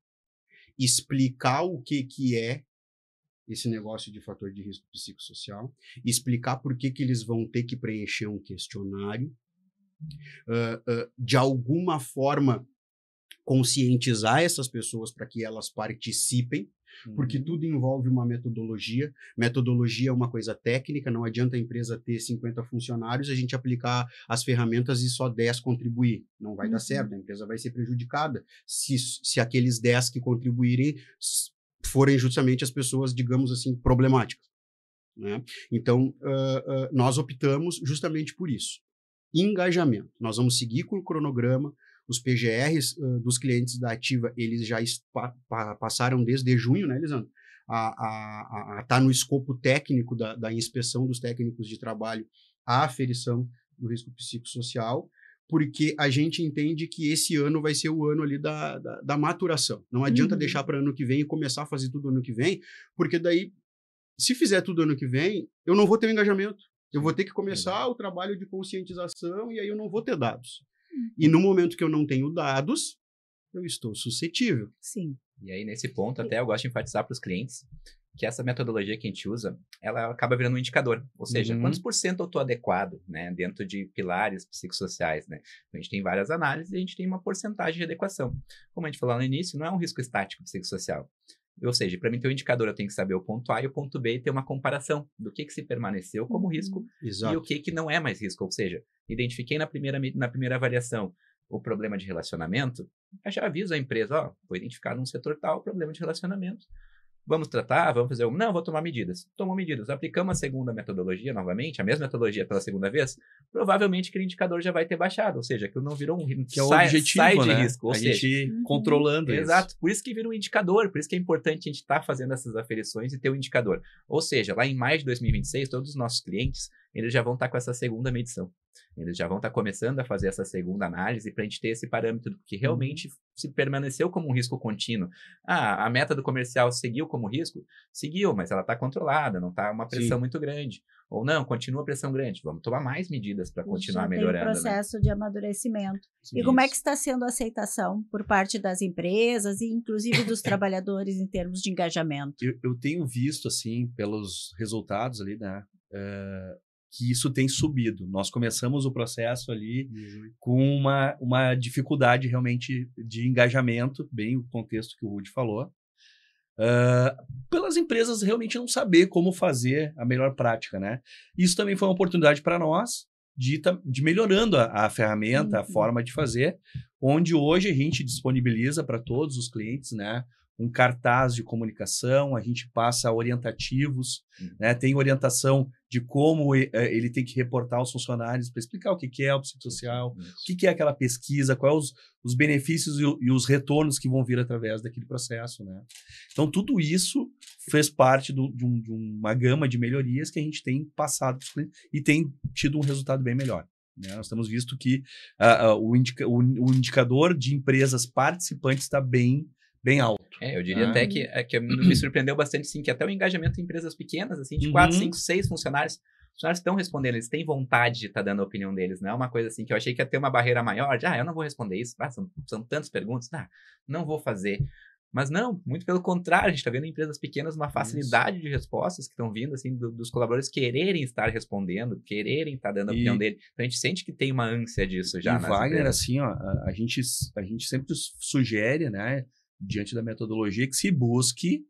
explicar o que é esse negócio de fator de risco psicossocial, explicar por que eles vão ter que preencher um questionário, de alguma forma conscientizar essas pessoas para que elas participem, porque tudo envolve uma metodologia. Metodologia é uma coisa técnica, não adianta a empresa ter 50 funcionários, a gente aplicar as ferramentas e só 10 contribuir. Não vai dar certo, a empresa vai ser prejudicada se aqueles 10 que contribuírem forem justamente as pessoas, digamos assim, problemáticas, né? Então, nós optamos justamente por isso. Engajamento. Nós vamos seguir com o cronograma. Os PGRs dos clientes da Ativa, eles já passaram desde junho, né, Lisandro? Tá no escopo técnico da inspeção dos técnicos de trabalho a aferição do risco psicossocial, porque a gente entende que esse ano vai ser o ano ali da maturação. Não adianta deixar para ano que vem e começar a fazer tudo ano que vem, porque daí, se fizer tudo ano que vem, eu não vou ter um engajamento. Eu vou ter que começar o trabalho de conscientização e aí eu não vou ter dados. E no momento que eu não tenho dados, eu estou suscetível. Sim. E aí, nesse ponto, até eu gosto de enfatizar para os clientes que essa metodologia que a gente usa, ela acaba virando um indicador. Ou seja, quantos por cento eu estou adequado, né, dentro de pilares psicossociais, né? A gente tem várias análises e a gente tem uma porcentagem de adequação. Como a gente falou no início, não é um risco estático psicossocial. Ou seja, para mim ter um indicador, eu tenho que saber o ponto A e o ponto B e ter uma comparação do que se permaneceu como risco e o que não é mais risco. Ou seja, identifiquei na primeira avaliação o problema de relacionamento, eu já aviso a empresa, foi identificado um setor tal, o problema de relacionamento. Vamos tratar, vamos fazer... Não, vou tomar medidas. Tomou medidas. Aplicamos a segunda metodologia novamente, a mesma metodologia pela segunda vez, provavelmente aquele indicador já vai ter baixado. Ou seja, aquilo não virou um risco. Que é o objetivo, sai de né? risco. Ou seja, gente controlando isso. Exato. Por isso que vira um indicador. Por isso que é importante a gente estar fazendo essas aferições e ter um indicador. Ou seja, lá em maio de 2026, todos os nossos clientes, eles já vão estar com essa segunda medição. Eles já vão estar começando a fazer essa segunda análise para a gente ter esse parâmetro, porque realmente se permaneceu como um risco contínuo. A meta do comercial seguiu como risco? Seguiu, mas ela está controlada, não está uma pressão muito grande. Ou não, continua a pressão grande. Vamos tomar mais medidas para continuar melhorando. Tem um processo de amadurecimento. E como é que está sendo a aceitação por parte das empresas e inclusive dos trabalhadores em termos de engajamento? Eu tenho visto, assim, pelos resultados ali, né, que isso tem subido. Nós começamos o processo ali com uma dificuldade realmente de engajamento, bem o contexto que o Rudy falou, pelas empresas realmente não saber como fazer a melhor prática, né? Isso também foi uma oportunidade para nós de melhorando a ferramenta, a forma de fazer, onde hoje a gente disponibiliza para todos os clientes, né, um cartaz de comunicação, a gente passa orientativos, né, tem orientação de como ele tem que reportar aos funcionários para explicar o que é o psicossocial, o que é aquela pesquisa, quais os benefícios e os retornos que vão vir através daquele processo, né? Então, tudo isso fez parte de uma gama de melhorias que a gente tem passado para os clientes e tem tido um resultado bem melhor, né? Nós temos visto que o indicador de empresas participantes está bem alto. Eu diria até que me surpreendeu bastante, sim, que até o engajamento em empresas pequenas, assim, de 4, 5, 6 funcionários, os funcionários estão respondendo, eles têm vontade de estar dando a opinião deles, não é uma coisa assim que eu achei que ia ter uma barreira maior, de, eu não vou responder isso, são tantas perguntas, não vou fazer. Mas não, muito pelo contrário, a gente está vendo em empresas pequenas uma facilidade de respostas que estão vindo, assim, dos colaboradores quererem estar respondendo, quererem estar dando a opinião dele. Então a gente sente que tem uma ânsia disso já. E Wagner, assim, a gente sempre sugere, né, diante da metodologia, que se busque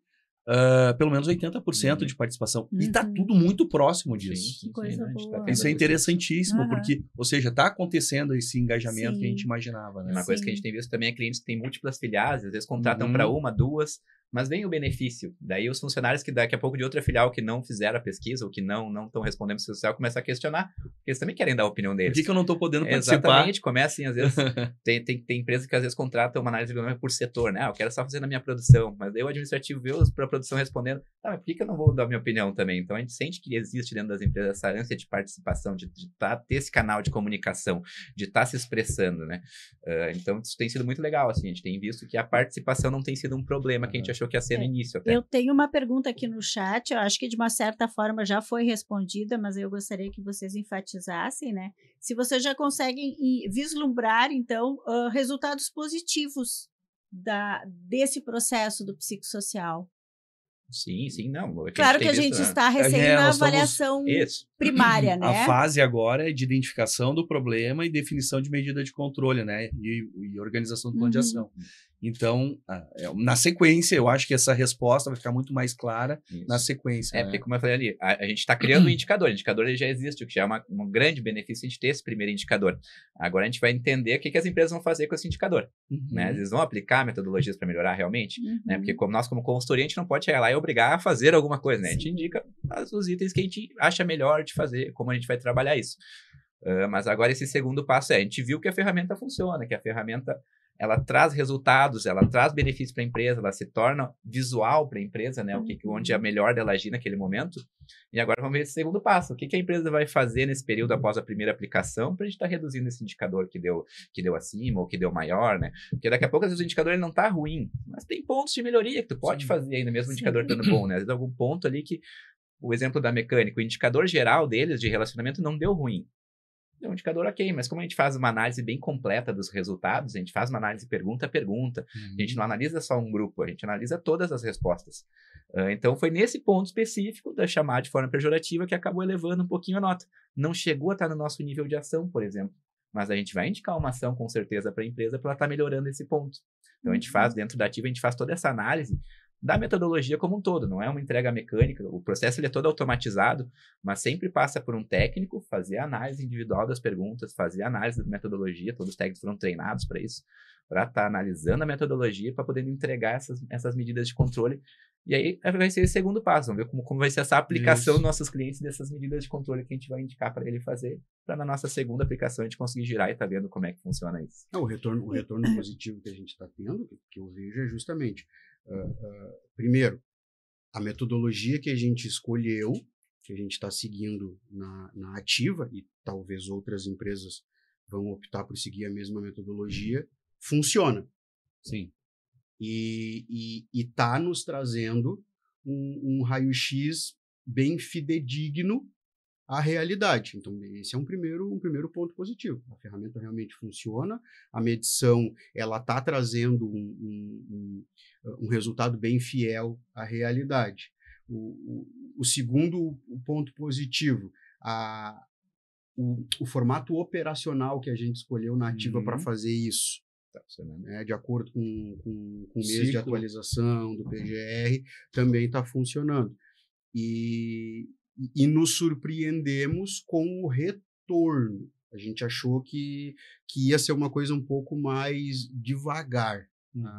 pelo menos 80% de participação. E está tudo muito próximo disso. Que coisa boa. Isso é interessantíssimo, porque, ou seja, está acontecendo esse engajamento que a gente imaginava, né? Uma coisa que a gente tem visto também é clientes que têm múltiplas filiais, às vezes contratam para uma, duas, mas vem o benefício. Daí os funcionários que daqui a pouco de outra filial que não fizeram a pesquisa ou que não estão respondendo o social começam a questionar, porque eles também querem dar a opinião Por deles. que eu não estou podendo participar? Exatamente, comecem às vezes, tem empresas que às vezes contratam uma análise econômica por setor, né? Eu quero só fazer na minha produção, mas daí o administrativo vê para a produção respondendo, mas por que eu não vou dar a minha opinião também? Então a gente sente que existe dentro das empresas essa ânsia de participação, de ter esse canal de comunicação, de estar se expressando, né? Então isso tem sido muito legal, assim, a gente tem visto que a participação não tem sido um problema que a gente achou que ia ser no início até. Eu tenho uma pergunta aqui no chat, eu acho que de uma certa forma já foi respondida, mas eu gostaria que vocês enfatizassem, né? Se vocês já conseguem vislumbrar, então, resultados positivos desse processo do psicossocial. Sim, não. Claro que a gente está recém na avaliação primária, né? A fase agora é de identificação do problema e definição de medida de controle, né? E organização do plano de ação. Então, na sequência, eu acho que essa resposta vai ficar muito mais clara na sequência. Porque como eu falei ali, a gente está criando um indicador. O indicador ele já existe, o que já é um grande benefício a gente ter esse primeiro indicador. Agora a gente vai entender o que as empresas vão fazer com esse indicador. Né? Eles vão aplicar metodologias para melhorar realmente? Né? Porque nós, como consultoria, a gente não pode chegar lá e obrigar a fazer alguma coisa. Né? A gente indica os itens que a gente acha melhor de fazer, como a gente vai trabalhar isso. Mas agora esse segundo passo a gente viu que a ferramenta funciona, que a ferramenta ela traz resultados, ela traz benefícios para a empresa, ela se torna visual para a empresa, né? Onde é melhor dela agir naquele momento. E agora vamos ver esse segundo passo. O que a empresa vai fazer nesse período após a primeira aplicação para a gente estar reduzindo esse indicador que deu acima ou que deu maior, né? Porque daqui a pouco, às vezes, o indicador ele não está ruim, mas tem pontos de melhoria que tu pode fazer ainda mesmo o indicador estando bom, né? Às vezes algum ponto ali que, o exemplo da mecânica, o indicador geral deles de relacionamento não deu ruim. É um indicador ok, mas como a gente faz uma análise bem completa dos resultados, a gente faz uma análise pergunta a pergunta, a gente não analisa só um grupo, a gente analisa todas as respostas. Então, foi nesse ponto específico da chamada de forma pejorativa que acabou elevando um pouquinho a nota. Não chegou a estar no nosso nível de ação, por exemplo, mas a gente vai indicar uma ação com certeza para a empresa para ela estar melhorando esse ponto. Então, a gente faz, dentro da ativa, a gente faz toda essa análise da metodologia como um todo, não é uma entrega mecânica, o processo ele é todo automatizado, mas sempre passa por um técnico fazer a análise individual das perguntas, fazer a análise da metodologia, todos os técnicos foram treinados para isso, para estar analisando a metodologia, para poder entregar essas medidas de controle, e aí vai ser o segundo passo, vamos ver como vai ser essa aplicação dos nossos clientes dessas medidas de controle que a gente vai indicar para ele fazer, para na nossa segunda aplicação a gente conseguir girar e estar vendo como é que funciona isso. O retorno positivo que a gente está tendo, que eu vejo é justamente primeiro, a metodologia que a gente escolheu, que a gente está seguindo na ativa, e talvez outras empresas vão optar por seguir a mesma metodologia, funciona. Sim. E está nos trazendo um raio-x bem fidedigno à realidade. Então, esse é um primeiro ponto positivo. A ferramenta realmente funciona, a medição ela está trazendo um resultado bem fiel à realidade. O segundo ponto positivo, o formato operacional que a gente escolheu na ativa para fazer isso, né, de acordo com o mês de atualização do PGR, também está funcionando. E nos surpreendemos com o retorno. A gente achou que ia ser uma coisa um pouco mais devagar.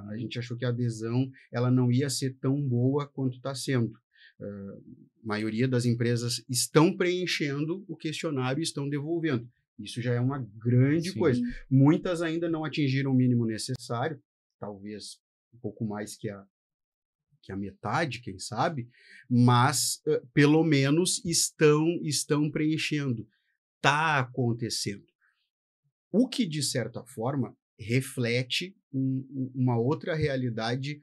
A gente achou que a adesão ela não ia ser tão boa quanto está sendo. A maioria das empresas estão preenchendo o questionário e estão devolvendo. Isso já é uma grande coisa. Muitas ainda não atingiram o mínimo necessário, talvez um pouco mais que a metade, quem sabe, mas pelo menos estão preenchendo. Está acontecendo. O que, de certa forma, reflete uma outra realidade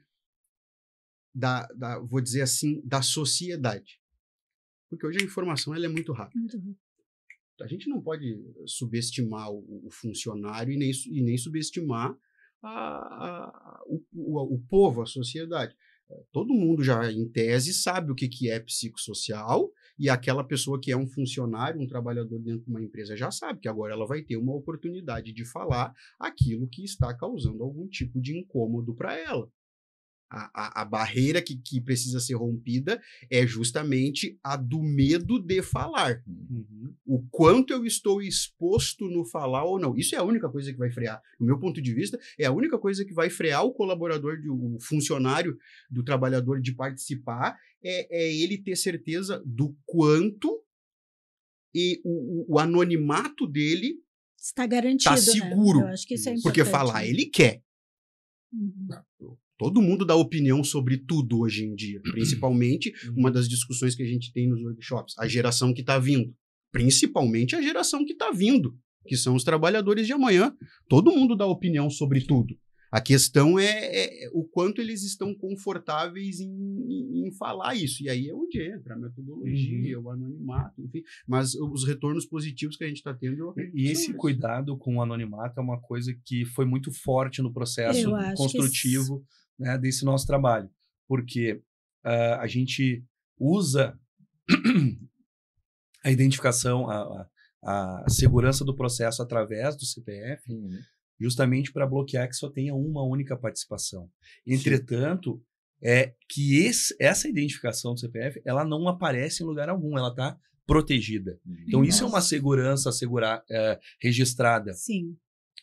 vou dizer assim, da sociedade. Porque hoje a informação ela é muito rápida. A gente não pode subestimar o funcionário e nem subestimar o povo, a sociedade. Todo mundo já, em tese, sabe o que é psicossocial, e aquela pessoa que é um funcionário, um trabalhador dentro de uma empresa já sabe que agora ela vai ter uma oportunidade de falar aquilo que está causando algum tipo de incômodo para ela. A barreira que precisa ser rompida é justamente a do medo de falar. Uhum. O quanto eu estou exposto no falar ou não. Isso é a única coisa que vai frear. Do meu ponto de vista, é a única coisa que vai frear o colaborador, o funcionário do trabalhador de participar, é ele ter certeza do quanto e o anonimato dele Está garantido, está seguro. né? Eu acho que isso é importante. Porque falar ele quer. Uhum. Todo mundo dá opinião sobre tudo hoje em dia. Principalmente, uma das discussões que a gente tem nos workshops, a geração que está vindo. Principalmente a geração que está vindo, que são os trabalhadores de amanhã. Todo mundo dá opinião sobre tudo. A questão é o quanto eles estão confortáveis em falar isso. E aí é onde entra a metodologia, o anonimato, enfim. Mas os retornos positivos que a gente está tendo... E esse cuidado com o anonimato é uma coisa que foi muito forte no processo construtivo, né, desse nosso trabalho. Porque a gente usa a identificação, a segurança do processo através do CPF, justamente para bloquear que só tenha uma única participação. Entretanto, essa identificação do CPF, ela não aparece em lugar algum, ela está protegida. Então, isso é uma segurança registrada Sim.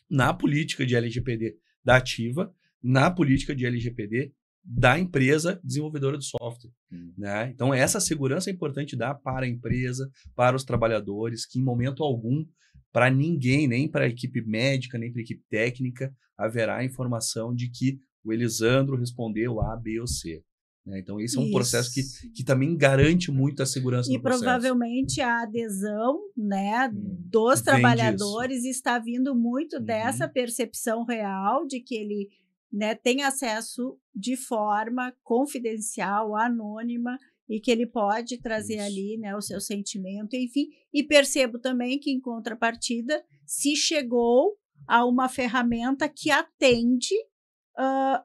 na política de LGPD da ativa, na política de LGPD da empresa desenvolvedora do software. Né? Então, essa segurança é importante dar para a empresa, para os trabalhadores, que em momento algum, para ninguém, nem para a equipe médica, nem para a equipe técnica, haverá informação de que o Elisandro respondeu A, B ou C. Né? Então, esse é um processo que também garante muito a segurança do processo. E provavelmente a adesão, né, dos trabalhadores está vindo muito dessa percepção real de que ele, né, tem acesso de forma confidencial, anônima, e que ele pode trazer ali, né, o seu sentimento, enfim. E percebo também que, em contrapartida, se chegou a uma ferramenta que atende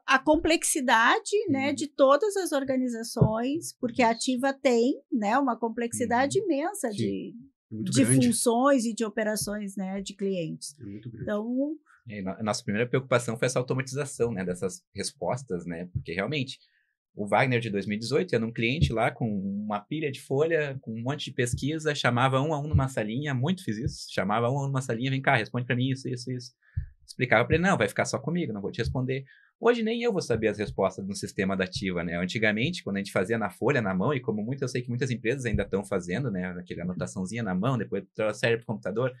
a complexidade, né, de todas as organizações, porque a Ativa tem, né, uma complexidade imensa de funções e de operações, né, de clientes. É muito grande. Então... A nossa primeira preocupação foi essa automatização, né, dessas respostas, né, porque realmente o Wagner de 2018 ia num cliente lá com uma pilha de folha, com um monte de pesquisa, chamava um a um numa salinha, muito fiz isso, chamava um a um numa salinha, vem cá, responde para mim isso. Explicava para ele, não, vai ficar só comigo, não vou te responder. Hoje nem eu vou saber as respostas no sistema da Ativa, né? Antigamente, quando a gente fazia na folha, na mão, e como eu sei que muitas empresas ainda estão fazendo, né, aquela anotaçãozinha na mão, depois trouxeram para o computador,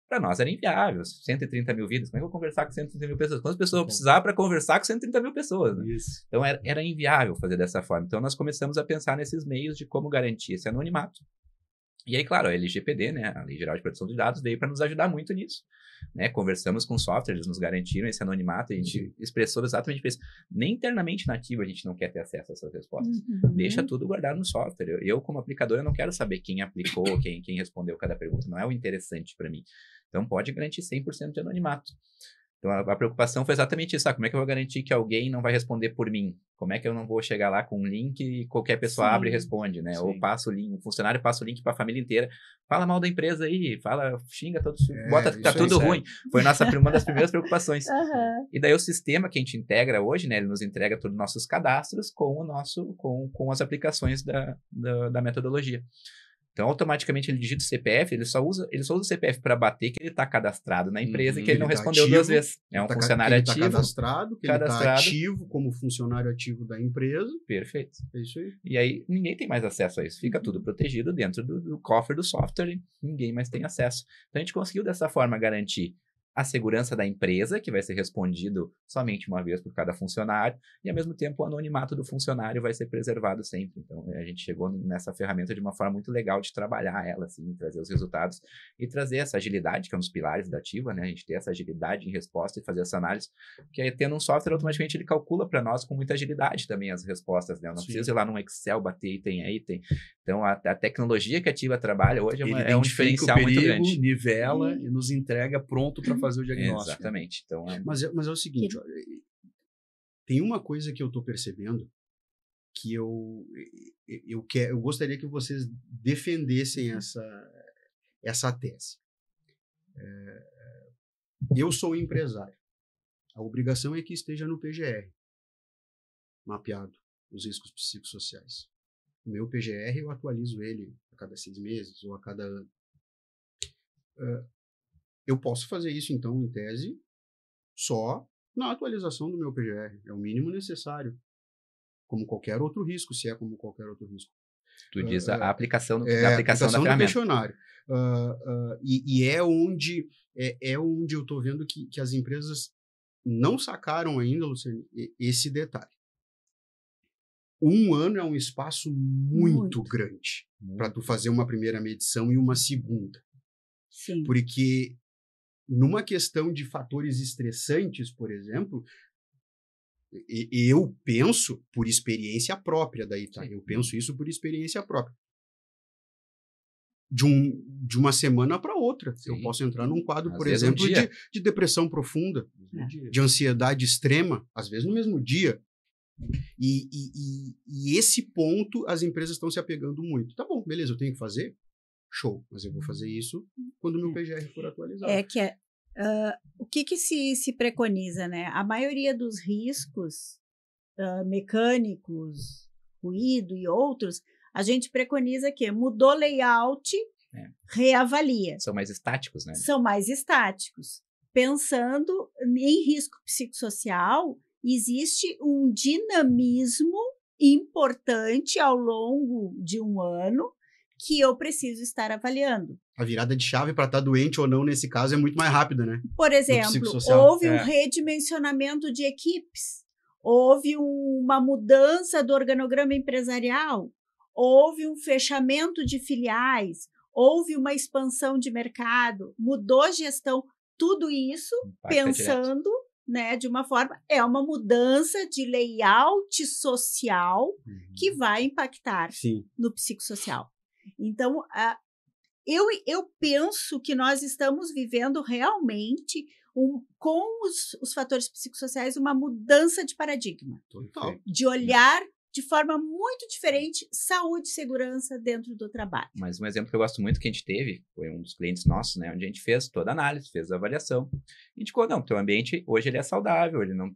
para nós era inviável. 130 mil vidas, como é que eu vou conversar com 130 mil pessoas? Quantas pessoas eu precisava para conversar com 130 mil pessoas? Né? Isso. Então era inviável fazer dessa forma. Então nós começamos a pensar nesses meios de como garantir esse anonimato. E aí, claro, a LGPD, né, a Lei Geral de Proteção de Dados, veio para nos ajudar muito nisso. Né? Conversamos com software, eles nos garantiram esse anonimato, a gente expressou exatamente isso. Nem internamente na Ativa a gente não quer ter acesso a essas respostas. Deixa tudo guardado no software. Eu como aplicador, eu não quero saber quem aplicou, quem respondeu cada pergunta. Não é o interessante para mim. Então, pode garantir 100% de anonimato. Então, a preocupação foi exatamente isso. Como é que eu vou garantir que alguém não vai responder por mim? Como é que eu não vou chegar lá com um link e qualquer pessoa abre e responde, né? Ou passa o link, o funcionário passa o link para a família inteira. Fala mal da empresa aí, xinga todos, bota que tá tudo ruim. Foi uma das primeiras preocupações. E daí o sistema que a gente integra hoje, né? Ele nos entrega todos os nossos cadastros com as aplicações da metodologia. Então, automaticamente, ele digita o CPF, ele só usa o CPF para bater que ele está cadastrado na empresa e que ele não respondeu duas vezes. É um funcionário ativo. Ele está cadastrado, que ele está ativo como funcionário ativo da empresa. Perfeito. É isso aí. E aí, ninguém tem mais acesso a isso. Fica tudo protegido dentro do cofre do software e ninguém mais tem acesso. Então, a gente conseguiu, dessa forma, garantir a segurança da empresa, que vai ser respondido somente uma vez por cada funcionário, e ao mesmo tempo o anonimato do funcionário vai ser preservado sempre. Então, a gente chegou nessa ferramenta de uma forma muito legal de trabalhar ela, assim, trazer os resultados e trazer essa agilidade, que é um dos pilares da Ativa, né? A gente ter essa agilidade em resposta e fazer essa análise, que aí, tendo um software, automaticamente ele calcula para nós com muita agilidade também as respostas, né? Eu não preciso ir lá num Excel, bater item aí, tem. Então, a tecnologia que a Ativa trabalha hoje é um diferencial muito grande. Nivela e nos entrega pronto para fazer o diagnóstico. Exatamente. Então, mas é o seguinte, ó, tem uma coisa que eu estou percebendo que eu gostaria que vocês defendessem essa tese. Eu sou empresário. A obrigação é que esteja no PGR. mapeado os riscos psicossociais. O meu PGR, eu atualizo ele a cada 6 meses ou a cada ano. Eu posso fazer isso, então, em tese, só na atualização do meu PGR. É o mínimo necessário. Como qualquer outro risco, se é como qualquer outro risco. Tu diz a aplicação, da a aplicação da do ferramenta. questionário. E é onde eu estou vendo que as empresas não sacaram ainda, Luciane, esse detalhe. 1 ano é um espaço muito grande para tu fazer uma primeira medição e uma segunda. Sim. Porque numa questão de fatores estressantes, por exemplo, eu penso por experiência própria daí, tá? Eu penso isso por experiência própria. De uma semana para outra. Sim. Eu posso entrar num quadro, por exemplo, de depressão profunda, de ansiedade extrema, às vezes no mesmo dia. E esse ponto as empresas estão se apegando muito. Tá bom, beleza, eu tenho que fazer? Show, mas eu vou fazer isso quando o meu PGR for atualizado. O que se preconiza, né? A maioria dos riscos mecânicos, ruído e outros, a gente preconiza que mudou layout, reavalia. São mais estáticos, né? São mais estáticos. Pensando em risco psicossocial, existe um dinamismo importante ao longo de 1 ano que eu preciso estar avaliando. A virada de chave para estar doente ou não, nesse caso, é muito mais rápida, né? Por exemplo, houve um redimensionamento de equipes, houve uma mudança do organograma empresarial, houve um fechamento de filiais, houve uma expansão de mercado, mudou a gestão, tudo isso pensando, né, de uma forma, é uma mudança de layout social que vai impactar no psicossocial. Então, eu penso que nós estamos vivendo realmente, com os fatores psicossociais, uma mudança de paradigma. Total. De olhar de forma muito diferente saúde e segurança dentro do trabalho. Mas um exemplo que eu gosto muito que a gente teve, foi um dos clientes nossos, né, onde a gente fez toda a análise, fez a avaliação, e indicou, não, teu ambiente hoje ele é saudável, ele não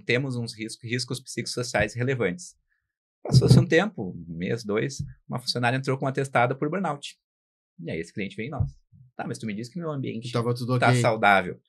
temos uns riscos psicossociais relevantes. Passou-se um tempo, 1 mês, 2, uma funcionária entrou com um atestado por burnout. E aí esse cliente veio em nós. Tá, mas tu me disse que meu ambiente está saudável.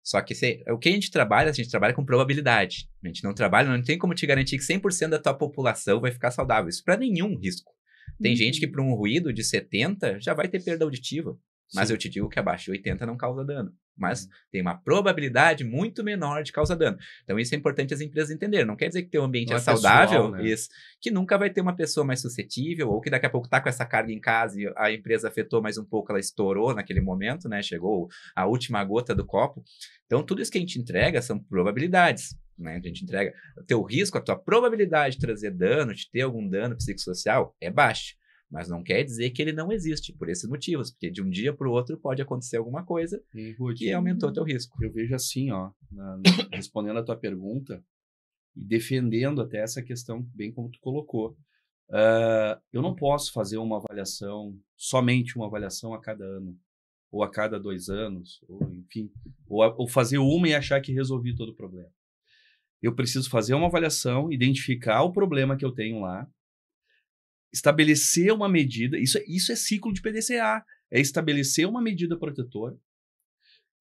Só que o que a gente trabalha com probabilidade. A gente não tem como te garantir que 100% da tua população vai ficar saudável. Isso para nenhum risco. Tem gente que para um ruído de 70 já vai ter perda auditiva. Mas eu te digo que abaixo de 80 não causa dano. Mas tem uma probabilidade muito menor de causar dano. Então isso é importante as empresas entenderem. Não quer dizer que teu ambiente é saudável, pessoal, né? Isso, que nunca vai ter uma pessoa mais suscetível, ou que daqui a pouco está com essa carga em casa e a empresa afetou mais um pouco, ela estourou naquele momento, né? Chegou a última gota do copo. Então tudo isso que a gente entrega são probabilidades, né? A gente entrega o teu risco, a tua probabilidade de trazer dano, de ter algum dano psicossocial é baixa. Mas não quer dizer que ele não existe, por esses motivos. Porque de um dia para o outro pode acontecer alguma coisa que aumentou o teu risco. Eu vejo assim, respondendo a tua pergunta e defendendo até essa questão, bem como tu colocou. Eu não posso fazer uma avaliação, somente uma avaliação a cada ano, ou a cada 2 anos, ou enfim, ou fazer uma e achar que resolvi todo o problema. Eu preciso fazer uma avaliação, identificar o problema que eu tenho lá, estabelecer uma medida, isso é ciclo de PDCA, é estabelecer uma medida protetora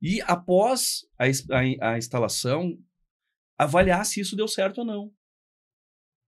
e, após a instalação, avaliar se isso deu certo ou não.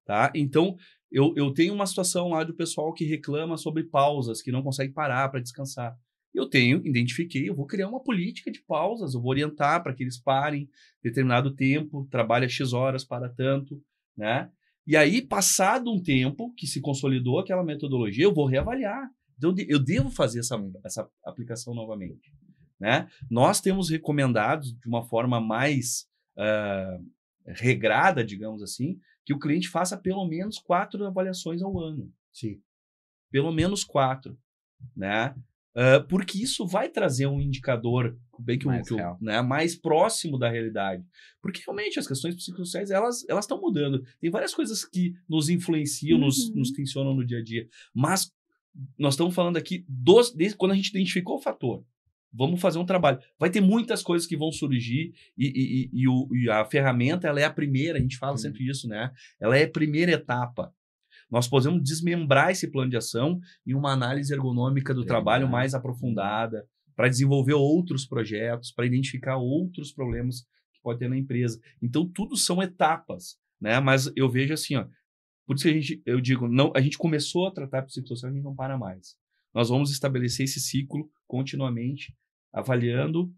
Tá? Então, eu tenho uma situação lá do pessoal que reclama sobre pausas, que não consegue parar para descansar. Identifiquei, eu vou criar uma política de pausas, eu vou orientar para que eles parem determinado tempo, trabalha X horas para tanto, né? E aí, passado um tempo que se consolidou aquela metodologia, eu vou reavaliar. Então, eu devo fazer essa aplicação novamente, né? Nós temos recomendado, de uma forma mais regrada, digamos assim, que o cliente faça pelo menos 4 avaliações ao ano. Sim. Pelo menos 4, né? Porque isso vai trazer um indicador bem mais próximo da realidade. Porque realmente as questões psicossociais elas estão mudando. Tem várias coisas que nos influenciam, nos tensionam no dia a dia. Mas nós estamos falando aqui desde quando a gente identificou o fator. vamos fazer um trabalho. Vai ter muitas coisas que vão surgir e a ferramenta, ela é a primeira, a gente fala sempre isso, né? Ela é a primeira etapa. Nós podemos desmembrar esse plano de ação em uma análise ergonômica do trabalho mais aprofundada, para desenvolver outros projetos, para identificar outros problemas que pode ter na empresa. Então, tudo são etapas, né? Mas eu vejo assim, ó, por isso que eu digo, não, a gente começou a tratar a psicossocial, a gente não para mais. Nós vamos estabelecer esse ciclo continuamente, avaliando,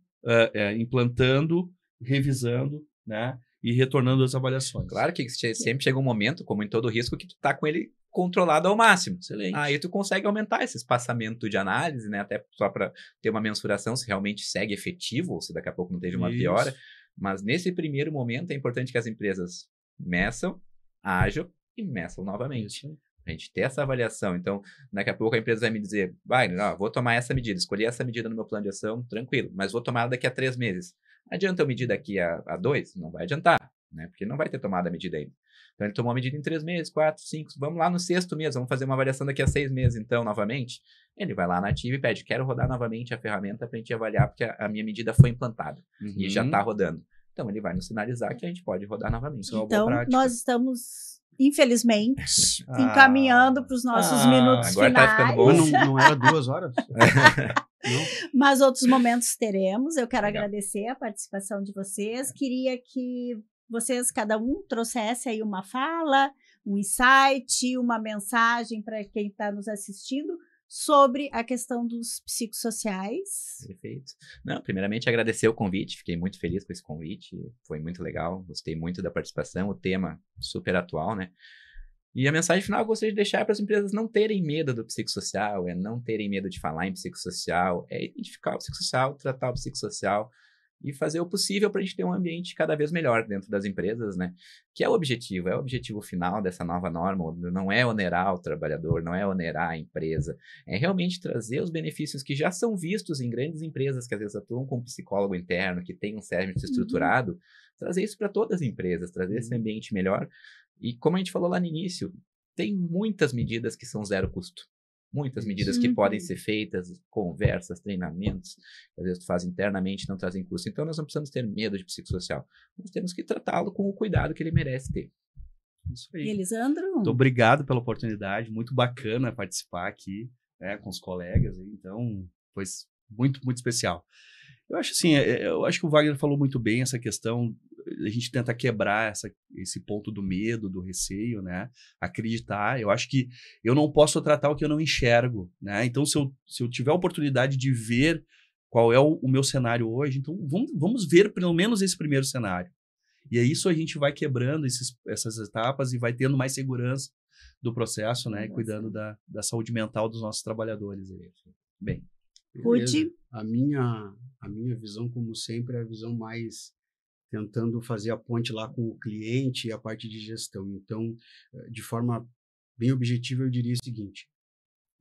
implantando, revisando, né? E retornando as avaliações. Claro que sempre chega um momento, como em todo risco, que tu tá com ele controlado ao máximo. Excelente. Aí tu consegue aumentar esse espaçamento de análise, né? Até só para ter uma mensuração se realmente segue efetivo ou se daqui a pouco não teve uma piora. Mas nesse primeiro momento é importante que as empresas meçam, ajam e meçam novamente. A gente ter essa avaliação. Então, daqui a pouco a empresa vai me dizer, vou tomar essa medida, escolhi essa medida no meu plano de ação, tranquilo, mas vou tomar ela daqui a 3 meses. Adianta eu medir daqui a 2? Não vai adiantar, né? Porque não vai ter tomado a medida ainda. Então, ele tomou a medida em 3 meses, 4, 5, vamos lá no 6º mês, vamos fazer uma avaliação daqui a 6 meses, então, novamente. Ele vai lá na ativa e pede, quero rodar novamente a ferramenta para a gente avaliar, porque a minha medida foi implantada e já está rodando. Então, ele vai nos sinalizar que a gente pode rodar novamente. Então, nós estamos, infelizmente, encaminhando para os nossos minutos agora finais. Tá ficando bom. Mas não era 2 horas? Mas outros momentos teremos. Eu quero agradecer a participação de vocês. Queria que vocês, cada um, trouxesse aí uma fala, um insight, uma mensagem para quem está nos assistindo sobre a questão dos psicossociais. Perfeito. Não, primeiramente, agradecer o convite. Fiquei muito feliz com esse convite. Foi muito legal. Gostei muito da participação. O tema super atual, né? E a mensagem final eu gostaria de deixar para as empresas não terem medo do psicossocial, não terem medo de falar em psicossocial, identificar o psicossocial, tratar o psicossocial e fazer o possível para a gente ter um ambiente cada vez melhor dentro das empresas, né? Que é o objetivo final dessa nova norma. Não é onerar o trabalhador, não é onerar a empresa, é realmente trazer os benefícios que já são vistos em grandes empresas que às vezes atuam com um psicólogo interno, que tem um serviço estruturado, trazer isso para todas as empresas, trazer esse ambiente melhor. E como a gente falou lá no início, tem muitas medidas que são zero custo. Muitas medidas que podem ser feitas, conversas, treinamentos, que às vezes tu faz internamente, não trazem custo. Então, nós não precisamos ter medo de psicossocial. Nós temos que tratá-lo com o cuidado que ele merece ter. Isso aí. E Elisandro? Muito obrigado pela oportunidade. Muito bacana participar aqui, né, com os colegas. Então, foi muito, muito especial. Eu acho assim, eu acho que o Wagner falou muito bem essa questão, a gente tenta quebrar esse ponto do medo, do receio, né? Acreditar. Eu acho que eu não posso tratar o que eu não enxergo, né? Então, se eu tiver a oportunidade de ver qual é o meu cenário hoje, então vamos ver pelo menos esse primeiro cenário. E é isso, a gente vai quebrando essas etapas e vai tendo mais segurança do processo, né? Cuidando da saúde mental dos nossos trabalhadores. Bem. Ruth? A minha visão, como sempre, é a visão mais tentando fazer a ponte lá com o cliente e a parte de gestão. Então, de forma bem objetiva, eu diria o seguinte: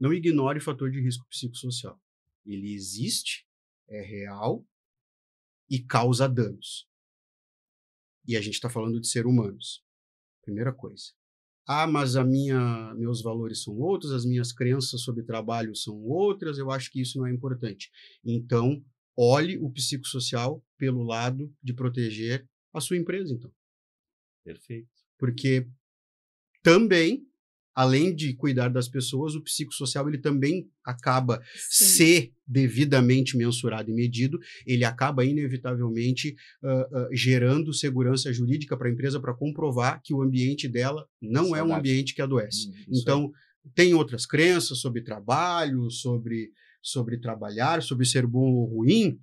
não ignore o fator de risco psicossocial. Ele existe, é real e causa danos. E a gente está falando de seres humanos. Primeira coisa. Mas meus valores são outros, as minhas crenças sobre trabalho são outras, eu acho que isso não é importante. Então, olhe o psicossocial pelo lado de proteger a sua empresa, então. Perfeito. Porque também, além de cuidar das pessoas, o psicossocial ele também acaba ser devidamente mensurado e medido, ele acaba inevitavelmente gerando segurança jurídica para a empresa para comprovar que o ambiente dela não é um ambiente que adoece. Então, tem outras crenças sobre trabalho, sobre trabalhar, sobre ser bom ou ruim.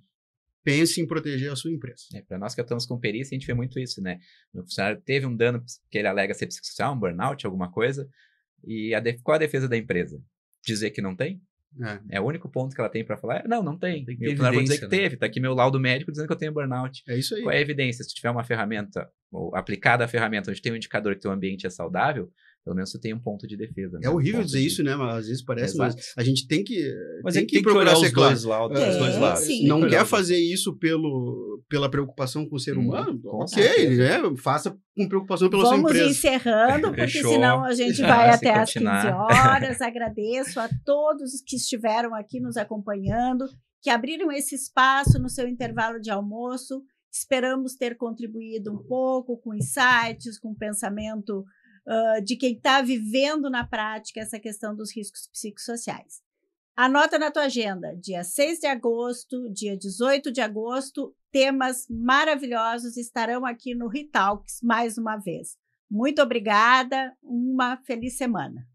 Pense em proteger a sua empresa. Para nós que atuamos com perícia, a gente vê muito isso, né? O funcionário teve um dano que ele alega ser psicossocial, um burnout, alguma coisa, e qual a defesa da empresa? Dizer que não tem? É o único ponto que ela tem para falar. Não tem. Tem que ter evidência, vou dizer que teve. Tá aqui meu laudo médico dizendo que eu tenho burnout. É isso aí. Qual é a evidência? Se tu tiver uma ferramenta, ou aplicada a ferramenta, onde tem um indicador que teu ambiente é saudável, pelo menos tu tem um ponto de defesa. Né? É horrível dizer isso, né? Mas às vezes parece, mas a gente tem que procurar os dois lados. Não quer fazer isso pela preocupação com o ser humano? Faça com preocupação pela sua empresa. Vamos encerrando, porque senão a gente vai até às 15 horas. Agradeço a todos que estiveram aqui nos acompanhando que abriram esse espaço no seu intervalo de almoço. Esperamos ter contribuído um pouco com insights, com pensamento de quem está vivendo na prática essa questão dos riscos psicossociais. Anota na tua agenda, dia 6 de agosto, dia 18 de agosto, temas maravilhosos estarão aqui no Ritalks mais uma vez. Muito obrigada, uma feliz semana.